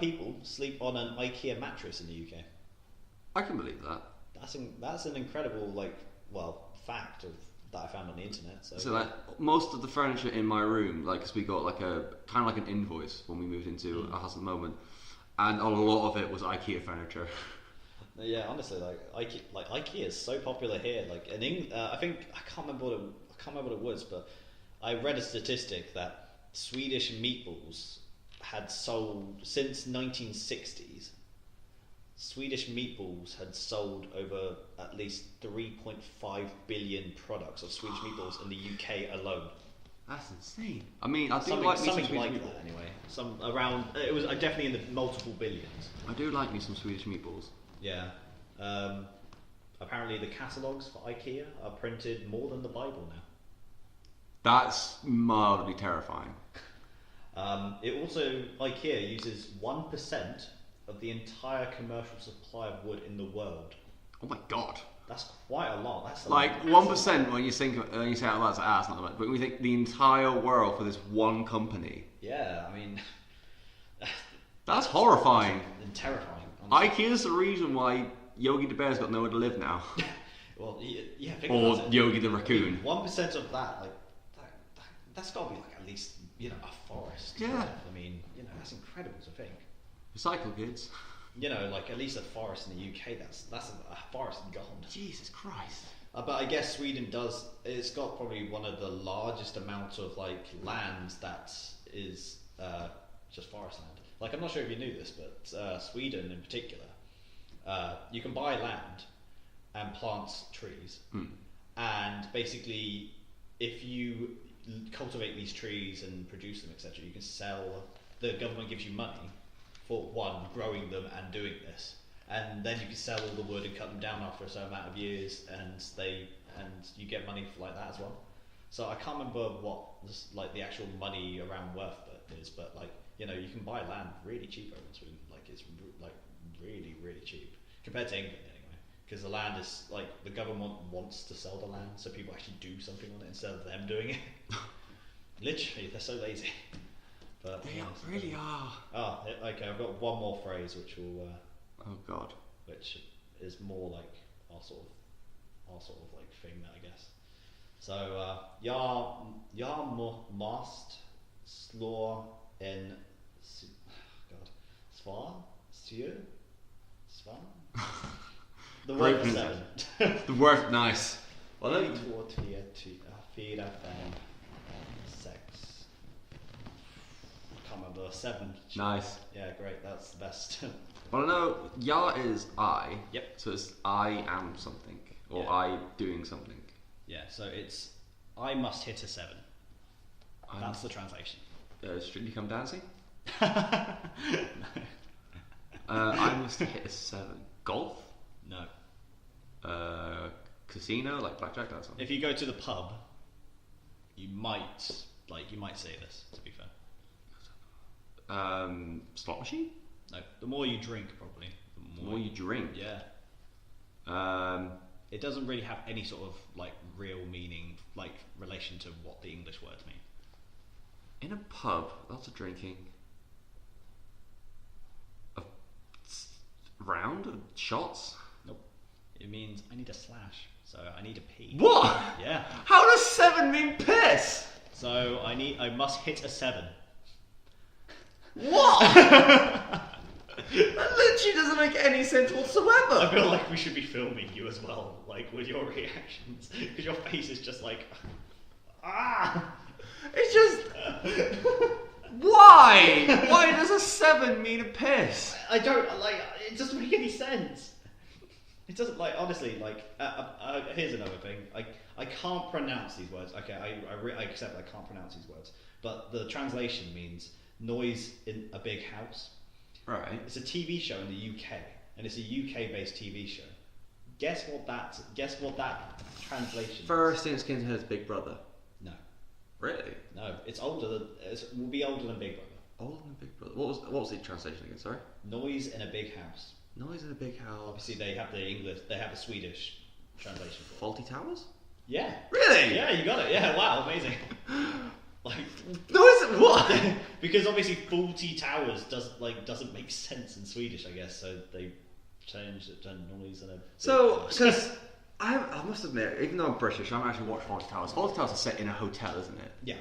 people sleep on an IKEA mattress in the UK. I can believe that. That's an incredible fact that I found on the internet. So like most of the furniture in my room, like, cause we got like a kind of like an invoice when we moved into a house at the moment, and a lot of it was IKEA furniture. Yeah, honestly, IKEA is so popular here. Like in England, I can't remember what it was, but I read a statistic that Swedish meatballs had sold since 1960s. Swedish meatballs had sold over at least 3.5 billion products of Swedish meatballs in the UK alone. That's insane. I mean, I do something like me some like Swedish that anyway. It was definitely in the multiple billions. I do like me some Swedish meatballs. Yeah. Apparently the catalogues for IKEA are printed more than the Bible now. That's mildly terrifying. IKEA uses 1% of the entire commercial supply of wood in the world. Oh my god. That's quite a lot. That's like 1% when you think you say out loud, that's not much. But when we think the entire world for this one company. Yeah, I mean, that's horrifying and terrifying. Honestly. IKEA's the reason why Yogi the Bear's got nowhere to live now. Well, yeah. Or Yogi the Raccoon. 1% of that, that's got to be like at least a forest. Yeah. Right? I mean, that's incredible to think. Recycle, kids. Like at least a forest in the UK, that's a forest gone. Jesus Christ. But I guess Sweden it's got probably one of the largest amounts of like land that is just forest land. Like I'm not sure if you knew this, but Sweden in particular, you can buy land and plant trees, and basically if you cultivate these trees and produce them, etc., you can sell. The government gives you money for growing them and doing this, and then you can sell all the wood and cut them down after a certain amount of years, and you get money for like that as well. So I can't remember what the actual money around worth is, but you can buy land really cheap over in Sweden. Like it's really really cheap compared to England anyway, because the land is the government wants to sell the land, so people actually do something on it instead of them doing it. Literally, they're so lazy. But they really are. Oh, okay. I've got one more phrase which will. Oh God. Which is more like our sort of like thing, I guess. So, måste slå en. Svan. The word 7. The word nice. Well, 1, 2, 3, 4, 5, 6. Can't remember 7. Nice. Yeah, great. That's the best. Well, I know ja is I. Yep. So it's I am something or I doing something. Yeah. So it's I must hit a 7. That's the translation. Strictly Come Dancing. No. I must hit a 7. Golf. No. Casino, like blackjack. That's one. If you go to the pub, you might say this. To be fair. Slot machine. No. The more you drink, probably. The more you drink. Yeah. It doesn't really have any sort of like real meaning, like relation to what the English words mean. In a pub, lots of drinking. A round of shots. Nope. It means I need a slash, so I need a pee. What? Yeah. How does 7 mean piss? So I must hit a 7. What? That literally doesn't make any sense whatsoever. I feel like we should be filming you as well, like with your reactions, because your face is just like, ah. It's just why? Why does a 7 mean a piss? I don't like. It doesn't make any sense. It doesn't like honestly like. Here's another thing. I can't pronounce these words. Okay, I accept I can't pronounce these words, but the translation means noise in a big house. Right. It's a TV show in the UK, and it's a UK-based TV show. Guess what that translation First in Skinhead's Big Brother. No. Really? No, it's older than will be older than Big Brother. Older than Big Brother. What was the translation again? Sorry. Noise in a big house. Noise in a big house. Obviously, they have the Swedish translation for it. Faulty Towers. Yeah. Really? Yeah, you got it. Yeah, wow, amazing. Like noise what? Because obviously Faulty Towers doesn't make sense in Swedish, I guess. So they changed it to noise in a. So because I must admit, even though I'm British, I'm actually watching Faulty Towers. Faulty Towers are set in a hotel, isn't it? Yeah.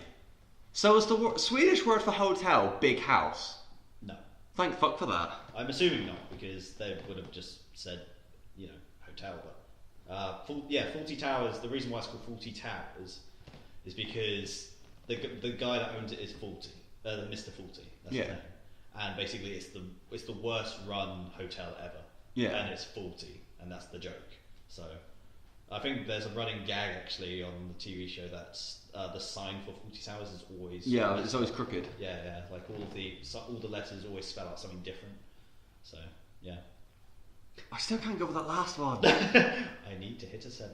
So is the Swedish word for hotel big house? No. Thank fuck for that. I'm assuming not, because they would have just said, hotel. But Faulty Towers. The reason why it's called Faulty Towers is because the guy that owns it is faulty, Mr. Faulty. That's his name. And basically, it's the worst run hotel ever. Yeah. And it's faulty, and that's the joke. So, I think there's a running gag actually on the TV show that's the sign for Faulty Towers is always it's always crooked. Yeah, like all the letters always spell out something different. So yeah. I still can't go with that last one. I need to hit a 7.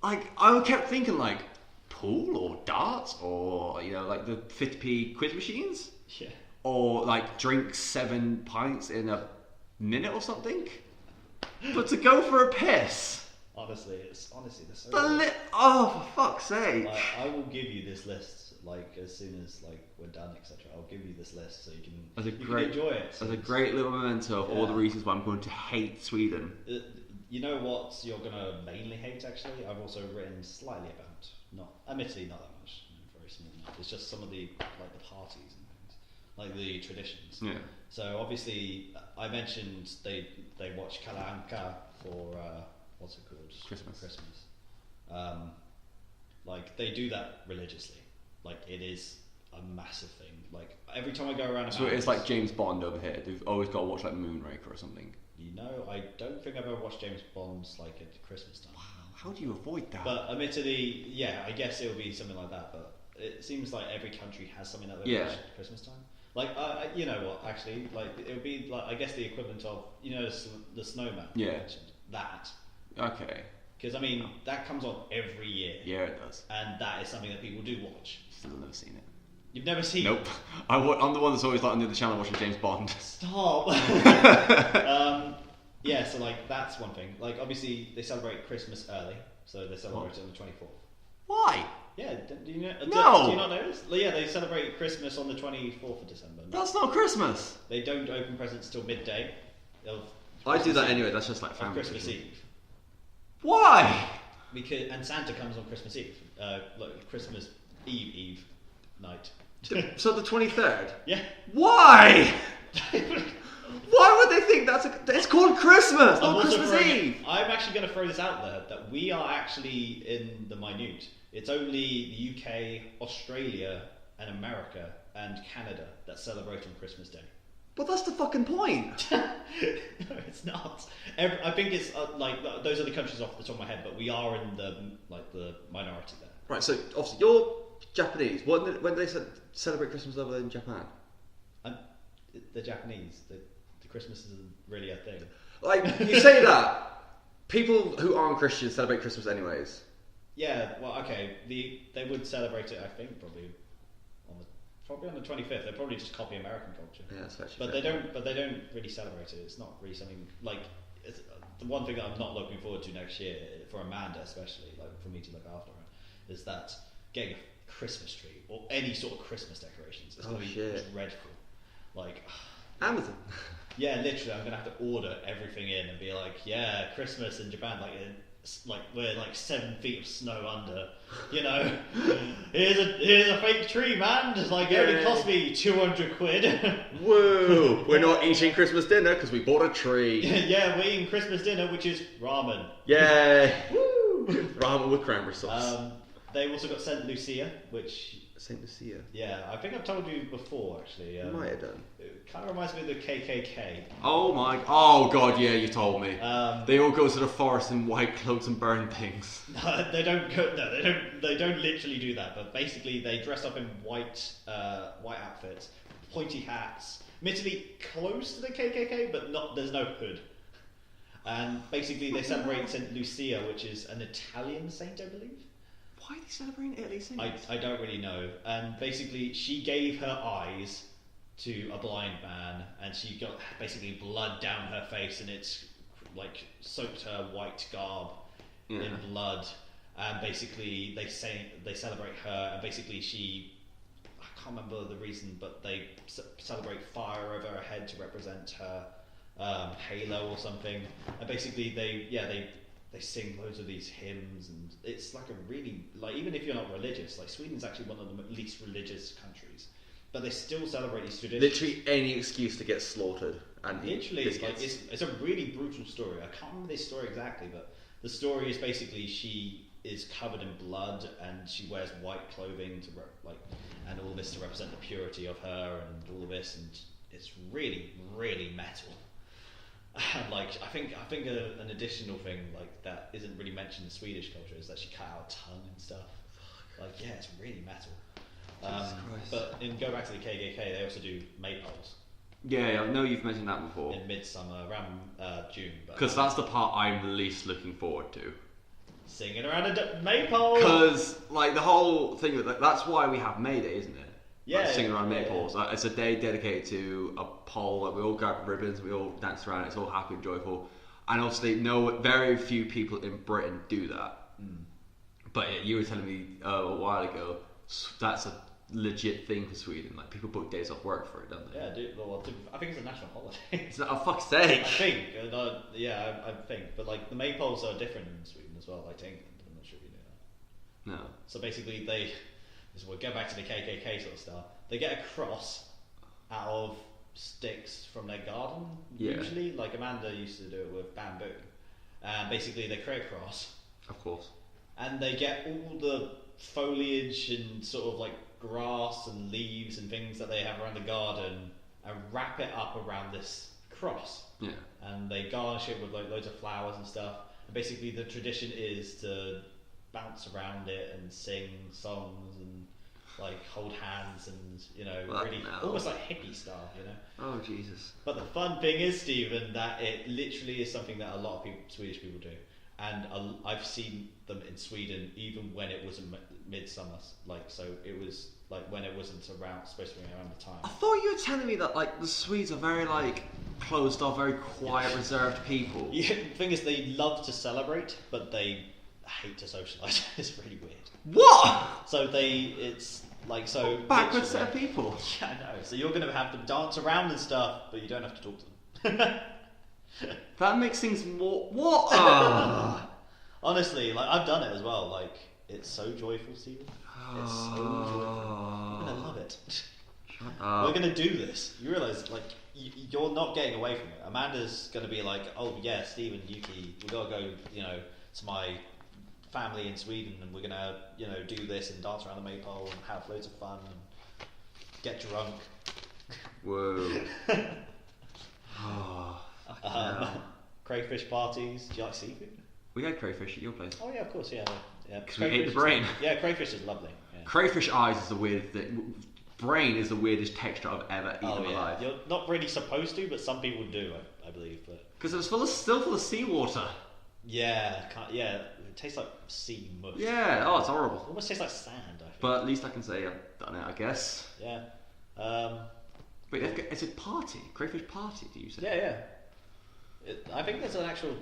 Like I kept thinking like pool or darts or like the 50p quiz machines. Yeah. Or like drink 7 pints in a minute or something. But to go for a piss. Honestly, they're so good. Oh, for fuck's sake. Like, I will give you this list, like, as soon as, like, we're done, etc. I'll give you this list so you can enjoy it. As a great little memento of all the reasons why I'm going to hate Sweden. You know what you're going to mainly hate, actually? I've also written slightly about, admittedly not that much, very small amount. It's just some of the, like, the parties and things, like the traditions. Yeah. So, obviously, I mentioned they watch Kalanka for... what's it called? Christmas. Like they do that religiously. Like it is a massive thing. Like every time I go around. So it's like James Bond over here. They've always got to watch like Moonraker or something. I don't think I've ever watched James Bond's like at Christmas time. Wow, how do you avoid that? But admittedly, I guess it would be something like that. But it seems like every country has something that they watch at Christmas time. Like you know what? Actually, like it would be like I guess the equivalent of the snowman. Yeah. You mentioned that. Okay. Because I mean that comes on every year. Yeah, it does. And that is something that people do watch. Still never seen it. You've never seen Nope. it? I'm the one that's always like on the other channel watching James Bond. Stop. So like that's one thing. Like obviously they celebrate Christmas early, so they celebrate it on the 24th. Why? Yeah, do you know? No. Do you not know this? Yeah, they celebrate Christmas on the 24th of December. That's not Christmas. They don't open presents till midday. I do that anyway. That's just like family. Christmas Eve. Why? And Santa comes on Christmas Eve. Christmas Eve night. So the 23rd. Yeah. Why? Why would they think it's called Christmas, not Christmas Eve? I'm actually going to throw this out there that we are actually in the minute. It's only the UK, Australia, and America and Canada that celebrate on Christmas Day. But that's the fucking point. No, it's not. I think it's those are the countries off the top of my head, but we are in the minority there. Right. So obviously Japanese? When do they celebrate Christmas over in Japan? The Japanese, the Christmas isn't really a thing. Like, you say that, people who aren't Christians celebrate Christmas anyways. Yeah, well, okay, they would celebrate it, I think, probably on the 25th. They probably just copy American culture. Yeah, that's actually. But they don't really celebrate it. It's not really something like. It's the one thing that I'm not looking forward to next year for Amanda, especially, like for me to look after her, is that getting a Christmas tree or any sort of Christmas decorations. It's going to be dreadful. Like Amazon. Yeah, literally, I'm gonna have to order everything in and be like, yeah, Christmas in Japan, like we're like 7 feet of snow under, you know. here's a fake tree, man. It's like it only cost me 200 quid. Whoa! We're not eating Christmas dinner because we bought a tree. Yeah, we're eating Christmas dinner, which is ramen. Yay! Woo! Ramen with cranberry sauce. They also got Saint Lucia, which. Saint Lucia. Yeah, I think I've told you before, actually. You might have done. It kind of reminds me of the KKK. Oh god, yeah, you told me. They all go to the forest in white cloaks and burn things. No, they don't go. No, they don't literally do that. But basically, they dress up in white outfits, pointy hats. Admittedly, close to the KKK, but not. There's no hood. And basically, they celebrate Saint Lucia, which is an Italian saint, I believe. Why are they celebrating Italy saints? I don't really know. And basically, she gave her eyes to a blind man, and she got basically blood down her face, and it's like soaked her white garb in blood. And basically, they celebrate her, and basically I can't remember the reason, but they celebrate fire over her head to represent her halo or something. And basically, they sing loads of these hymns, and it's like a really, like, even if you're not religious, like Sweden's actually one of the least religious countries, but they still celebrate these traditions. Literally any excuse to get slaughtered and literally it's a really brutal story. I can't remember this story exactly, but the story is basically she is covered in blood and she wears white clothing and all this to represent the purity of her and all of this, and it's really, really metal. And like I think an additional thing like that isn't really mentioned in Swedish culture is that she cut out her tongue and stuff. Like, yeah, it's really metal. But go back to the KKK, they also do maypoles. Yeah, I know you've mentioned that before. In midsummer, around June. Because that's the part I'm least looking forward to. Singing around a maypole. Because like the whole thing with that's why we have May Day, isn't it? Yeah, like singing around maypoles. Like, it's a day dedicated to a pole. Like, we all grab ribbons, we all dance around. It's all happy and joyful. And obviously, very few people in Britain do that. But you were telling me a while ago that's a legit thing for Sweden. Like, people book days off work for it, don't they? Yeah, I think it's a national holiday. It's not, oh, fuck's sake! I think, I think. But like the maypoles are different in Sweden as well. Like England, I'm not sure if you know that. No. So basically, we'll go back to the KKK sort of stuff. They get a cross out of sticks from their garden, usually. Like Amanda used to do it with bamboo. And basically, they create a cross. Of course. And they get all the foliage and sort of like grass and leaves and things that they have around the garden and wrap it up around this cross. Yeah. And they garnish it with like loads of flowers and stuff. And basically, the tradition is to bounce around it and sing songs and like hold hands and really almost like hippie style, Oh Jesus! But the fun thing is, Stephen, that it literally is something that a lot of Swedish people do, and I've seen them in Sweden even when it wasn't midsummer. Like, so it was like when it wasn't supposed to be around the time. I thought you were telling me that like the Swedes are very like closed off, very quiet, reserved people. Yeah, the thing is, they love to celebrate, but they hate to socialise. It's really weird. What? So it's like so backwards set of people. Yeah, I know. So you're going to have to dance around and stuff, but you don't have to talk to them. That makes things more. What? Honestly, like I've done it as well. Like it's so joyful, Stephen. It's so joyful. You're gonna love it. Shut up. We're gonna do this. You realise, like, you're not getting away from it. Amanda's gonna be like, oh yeah, Stephen, Yuuki, we gotta go, to my family in Sweden, and we're gonna, do this and dance around the maypole and have loads of fun and get drunk. Whoa. Crayfish parties. Do you like seafood? We had crayfish at your place. Oh yeah, of course, yeah. Because we ate the brain. Yeah, crayfish is lovely. Yeah. Crayfish eyes is the weirdest thing. Brain is the weirdest texture I've ever eaten in my life. You're not really supposed to, but some people do, I believe. Because it was still full of seawater. Yeah, it tastes like sea mush. Yeah, oh, it's horrible. It almost tastes like sand, I think. But at least I can say I've done it, I guess. Yeah. Wait, is it party? Crayfish party, do you say? Yeah. I think there's an actual,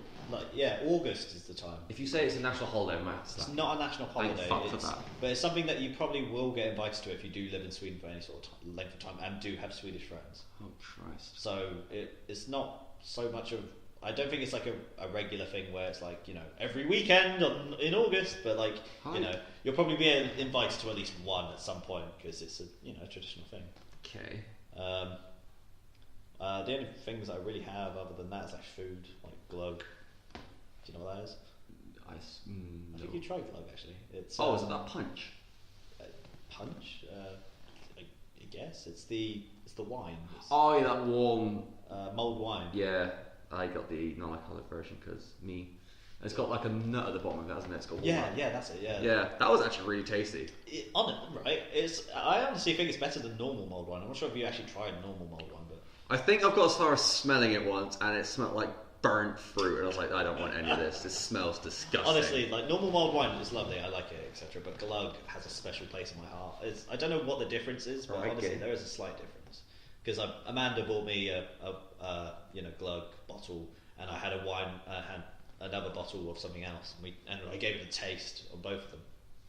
August is the time. If you say it's a national holiday, I might have to It's not a national holiday. Thank fuck for that. But it's something that you probably will get invited to if you do live in Sweden for any sort of length of time and do have Swedish friends. Oh, Christ. So it's not so much of... I don't think it's like a regular thing where it's like, every weekend in August, but you'll probably be invited to at least one at some point because it's a traditional thing. Okay. The only things I really have other than that is like food, like glug. Do you know what that is? I think you tried glug actually. It's is it that punch? Punch? I guess it's the wine. Yeah, that warm mulled wine. Yeah, I got the non-alcoholic version because it's got like a nut at the bottom of it, hasn't it? It's got yeah, that's it. Yeah, that was actually really tasty. I honestly think it's better than normal mulled wine. I'm not sure if you actually tried normal mulled wine, but I think I've got as far as smelling it once, and it smelled like burnt fruit, and I was like, I don't want any of this. This smells disgusting. Honestly, like normal mulled wine is lovely. I like it, etc. But glug has a special place in my heart. I don't know what the difference is, but honestly, there is a slight difference. Because Amanda bought me a glug bottle, and I had a wine. Had another bottle of something else, and I gave it a taste of both of them.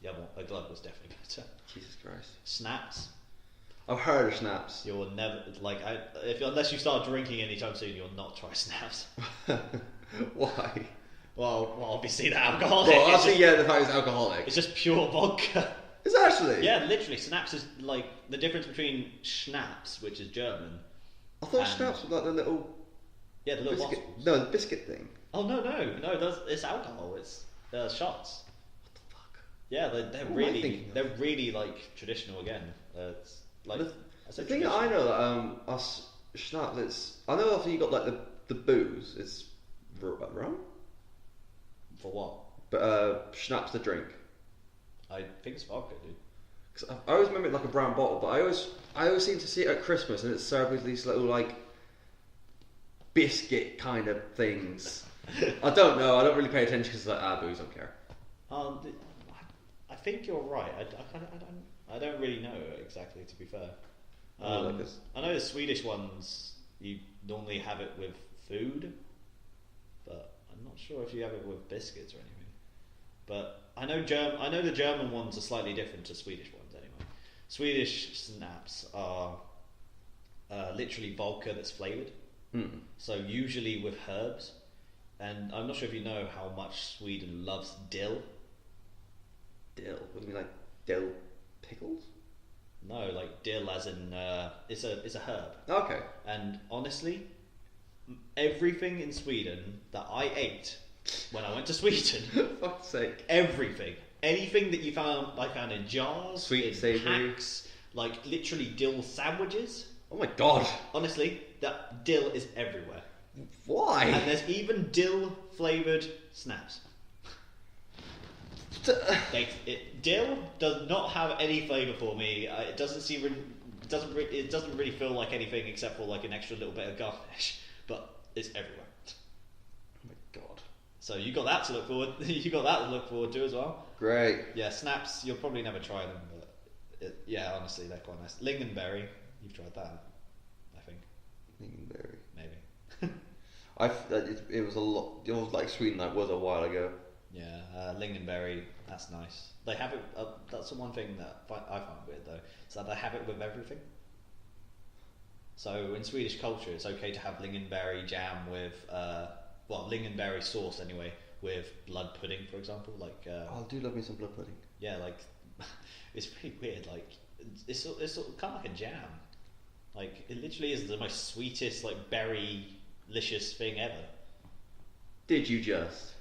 The other one, a glug was definitely better. Jesus Christ. Snaps. I've heard of snaps. You'll never unless you start drinking anytime soon, you'll not try snaps. Why? Well, obviously the alcoholic. Well, actually, the fact it's alcoholic. It's just pure vodka. Is it actually? Yeah, literally. Snaps is like the difference between schnapps, which is German. I thought schnapps were like the little. Yeah, the little biscuit. bottles. No, the biscuit thing. Oh no! It's alcohol. It's shots. What the fuck? Yeah, they're really like traditional again. It's like the thing that I know that us schnapps. I know after you got like the booze, it's rum. For what? But schnapps the drink. I think it's vodka, dude. Cause I always remember it like a brown bottle, but I always seem to see it at Christmas, and it's served with these little like biscuit kind of things. I don't know. I don't really pay attention because like booze. I don't care. I think you're right. I don't really know exactly. To be fair, I know the Swedish ones you normally have it with food, but I'm not sure if you have it with biscuits or anything. But I know the German ones are slightly different to Swedish ones anyway. Swedish snaps are literally vodka that's flavoured. So usually with herbs. And I'm not sure if you know how much Sweden loves dill. Dill? What do you mean, like dill pickles? No, like dill as in it's a herb. Okay. And honestly, everything in Sweden that I ate when I went to Sweden, fuck's sake, anything that I found in jars, sweet, in savoury, packs, like literally dill sandwiches. Oh my god! Honestly, that dill is everywhere. Why? And there's even dill flavoured snaps. Dill does not have any flavour for me. It doesn't really feel like anything except for like an extra little bit of garnish. But it's everywhere. Oh my god! So you got that to look forward. You got that to look forward to as well. Great. Yeah, snaps. You'll probably never try them, but honestly, they're quite nice. Lingonberry. You've tried that, I think. Lingonberry. Maybe. It was a lot. It was like Sweden. That was a while ago. Yeah, lingonberry. That's nice. They have it. That's the one thing that I find weird though. Is that they have it with everything. So in Swedish culture, it's okay to have lingonberry jam with, lingonberry sauce anyway, with blood pudding, for example. Like. I do love me some blood pudding. Yeah, like, it's pretty weird. Like, it's kind of like a jam. Like, it literally is the most sweetest, like, berry-licious thing ever. Did you just?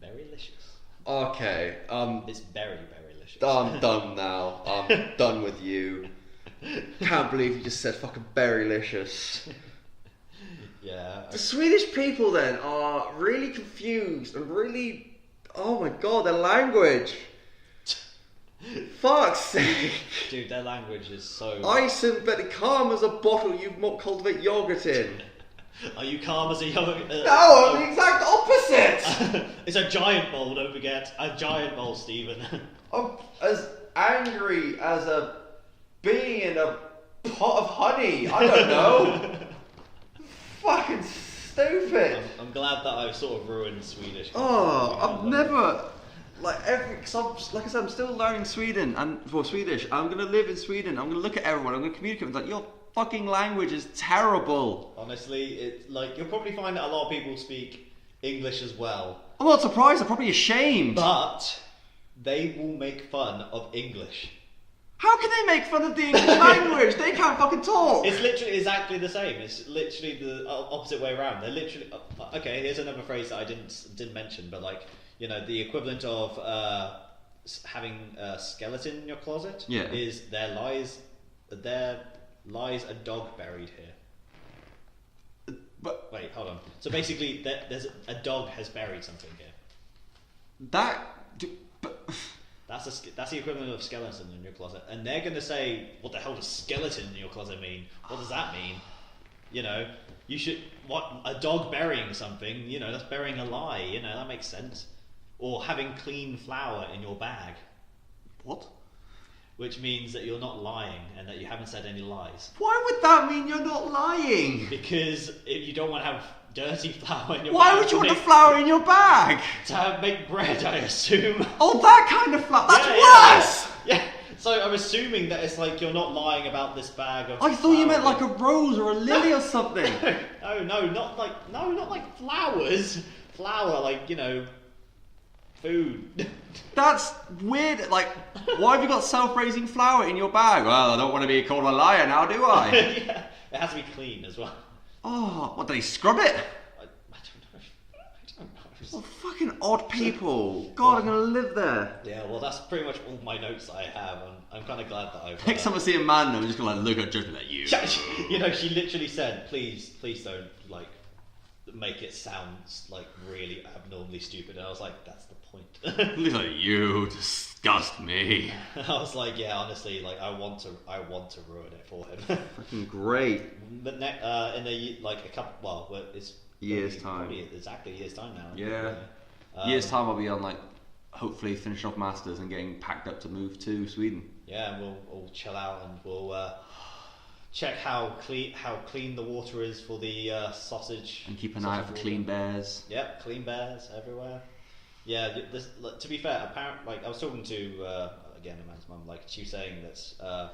Berry-licious. Okay. It's berry-licious. I'm done now. I'm done with you. Can't believe you just said fucking berry-licious. Yeah. The Swedish people then are really confused and really... Oh my god, their language. Fuck's sake. Dude, their language is so... Ison, but calm as a bottle you cultivate yogurt in. Are you calm as a young... No, I'm the exact opposite! It's a giant bowl, don't forget. A giant bowl, Stephen. I'm as angry as a bee in a pot of honey. I don't know. Fucking stupid. I'm glad that I've sort of ruined Swedish. I've never... like I said, I'm still learning Swedish. I'm gonna live in Sweden. I'm gonna look at everyone. I'm gonna communicate with them. Like, your fucking language is terrible. Honestly, it's like you'll probably find that a lot of people speak English as well. I'm not surprised. I'm probably ashamed. But they will make fun of English. How can they make fun of the English language? They can't fucking talk. It's literally exactly the same. It's literally the opposite way around. They're literally okay. Here's another phrase that I didn't mention, but like, you know, the equivalent of having a skeleton in your closet is there lies a dog buried here. But wait, hold on. So basically, there's a dog has buried something here. That's the equivalent of skeleton in your closet, and they're gonna say, "What the hell does skeleton in your closet mean? What does that mean?" You know, a dog burying something? You know, that's burying a lie. You know, that makes sense. Or having clean flour in your bag. What? Which means that you're not lying and that you haven't said any lies. Why would that mean you're not lying? Because if you don't want to have dirty flour in your bag. Why would you want the flour in your bag? To make bread, I assume. Oh, that kind of flour. That's worse! Yeah. So I'm assuming that it's like you're not lying about this bag of I thought you meant like a rose or a lily or something. No, not like flowers. Flour, like, you know, food. That's weird. Like, why have you got self-raising flour in your bag? Well, I don't want to be called a liar now, do I? Yeah, it has to be clean as well. Oh, what, do they scrub it? I don't know. Well, fucking odd people. God, I'm gonna live there. Yeah, well, that's pretty much all my notes that I have, and I'm kind of glad that I've... Next time I see a man, I'm just gonna like look at judgment at you. You know, she literally said, please don't, like, make it sound like really abnormally stupid, and I was like, that's the point. Look at you, disgust me. I was like, yeah, honestly, like, I want to ruin it for him. Fucking great. But in a couple, well, it's years time. Probably exactly a year's time now. Yeah. Year's time I'll be on, like, hopefully finishing off masters and getting packed up to move to Sweden. Yeah, and we'll chill out and we'll check how clean the water is for the sausage. And keep an eye out for clean bears. Yep, clean bears everywhere. Yeah, to be fair, apparently, like, I was talking to again a man's mum, like, she was saying that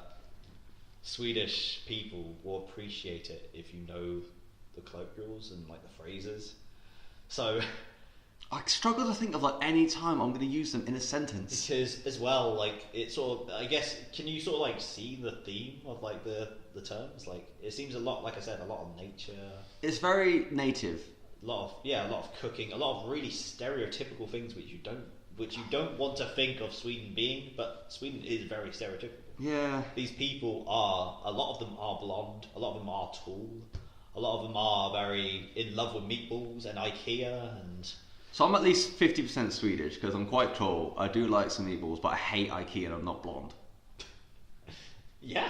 Swedish people will appreciate it if you know the colloquials and like the phrases. So I struggle to think of like any time I'm going to use them in a sentence. Because as well, like, it's sort of, I guess, can you sort of like see the theme of like the terms? Like, it seems a lot, like I said, a lot of nature. It's very native. A lot of cooking, a lot of really stereotypical things which you don't want to think of Sweden being, but Sweden is very stereotypical. Yeah. These people a lot of them are blonde, a lot of them are tall, a lot of them are very in love with meatballs and IKEA and... So I'm at least 50% Swedish because I'm quite tall. I do like some meatballs, but I hate IKEA and I'm not blonde. Yeah.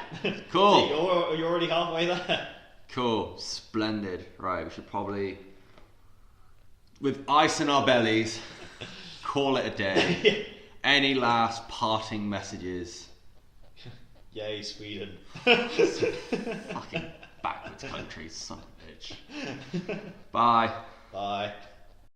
Cool. So you're already halfway there. Cool. Splendid. Right, we should probably, with ice in our bellies, call it a day. Any last parting messages? Yay, Sweden. Fucking backwards country, son of a bitch. Bye. Bye.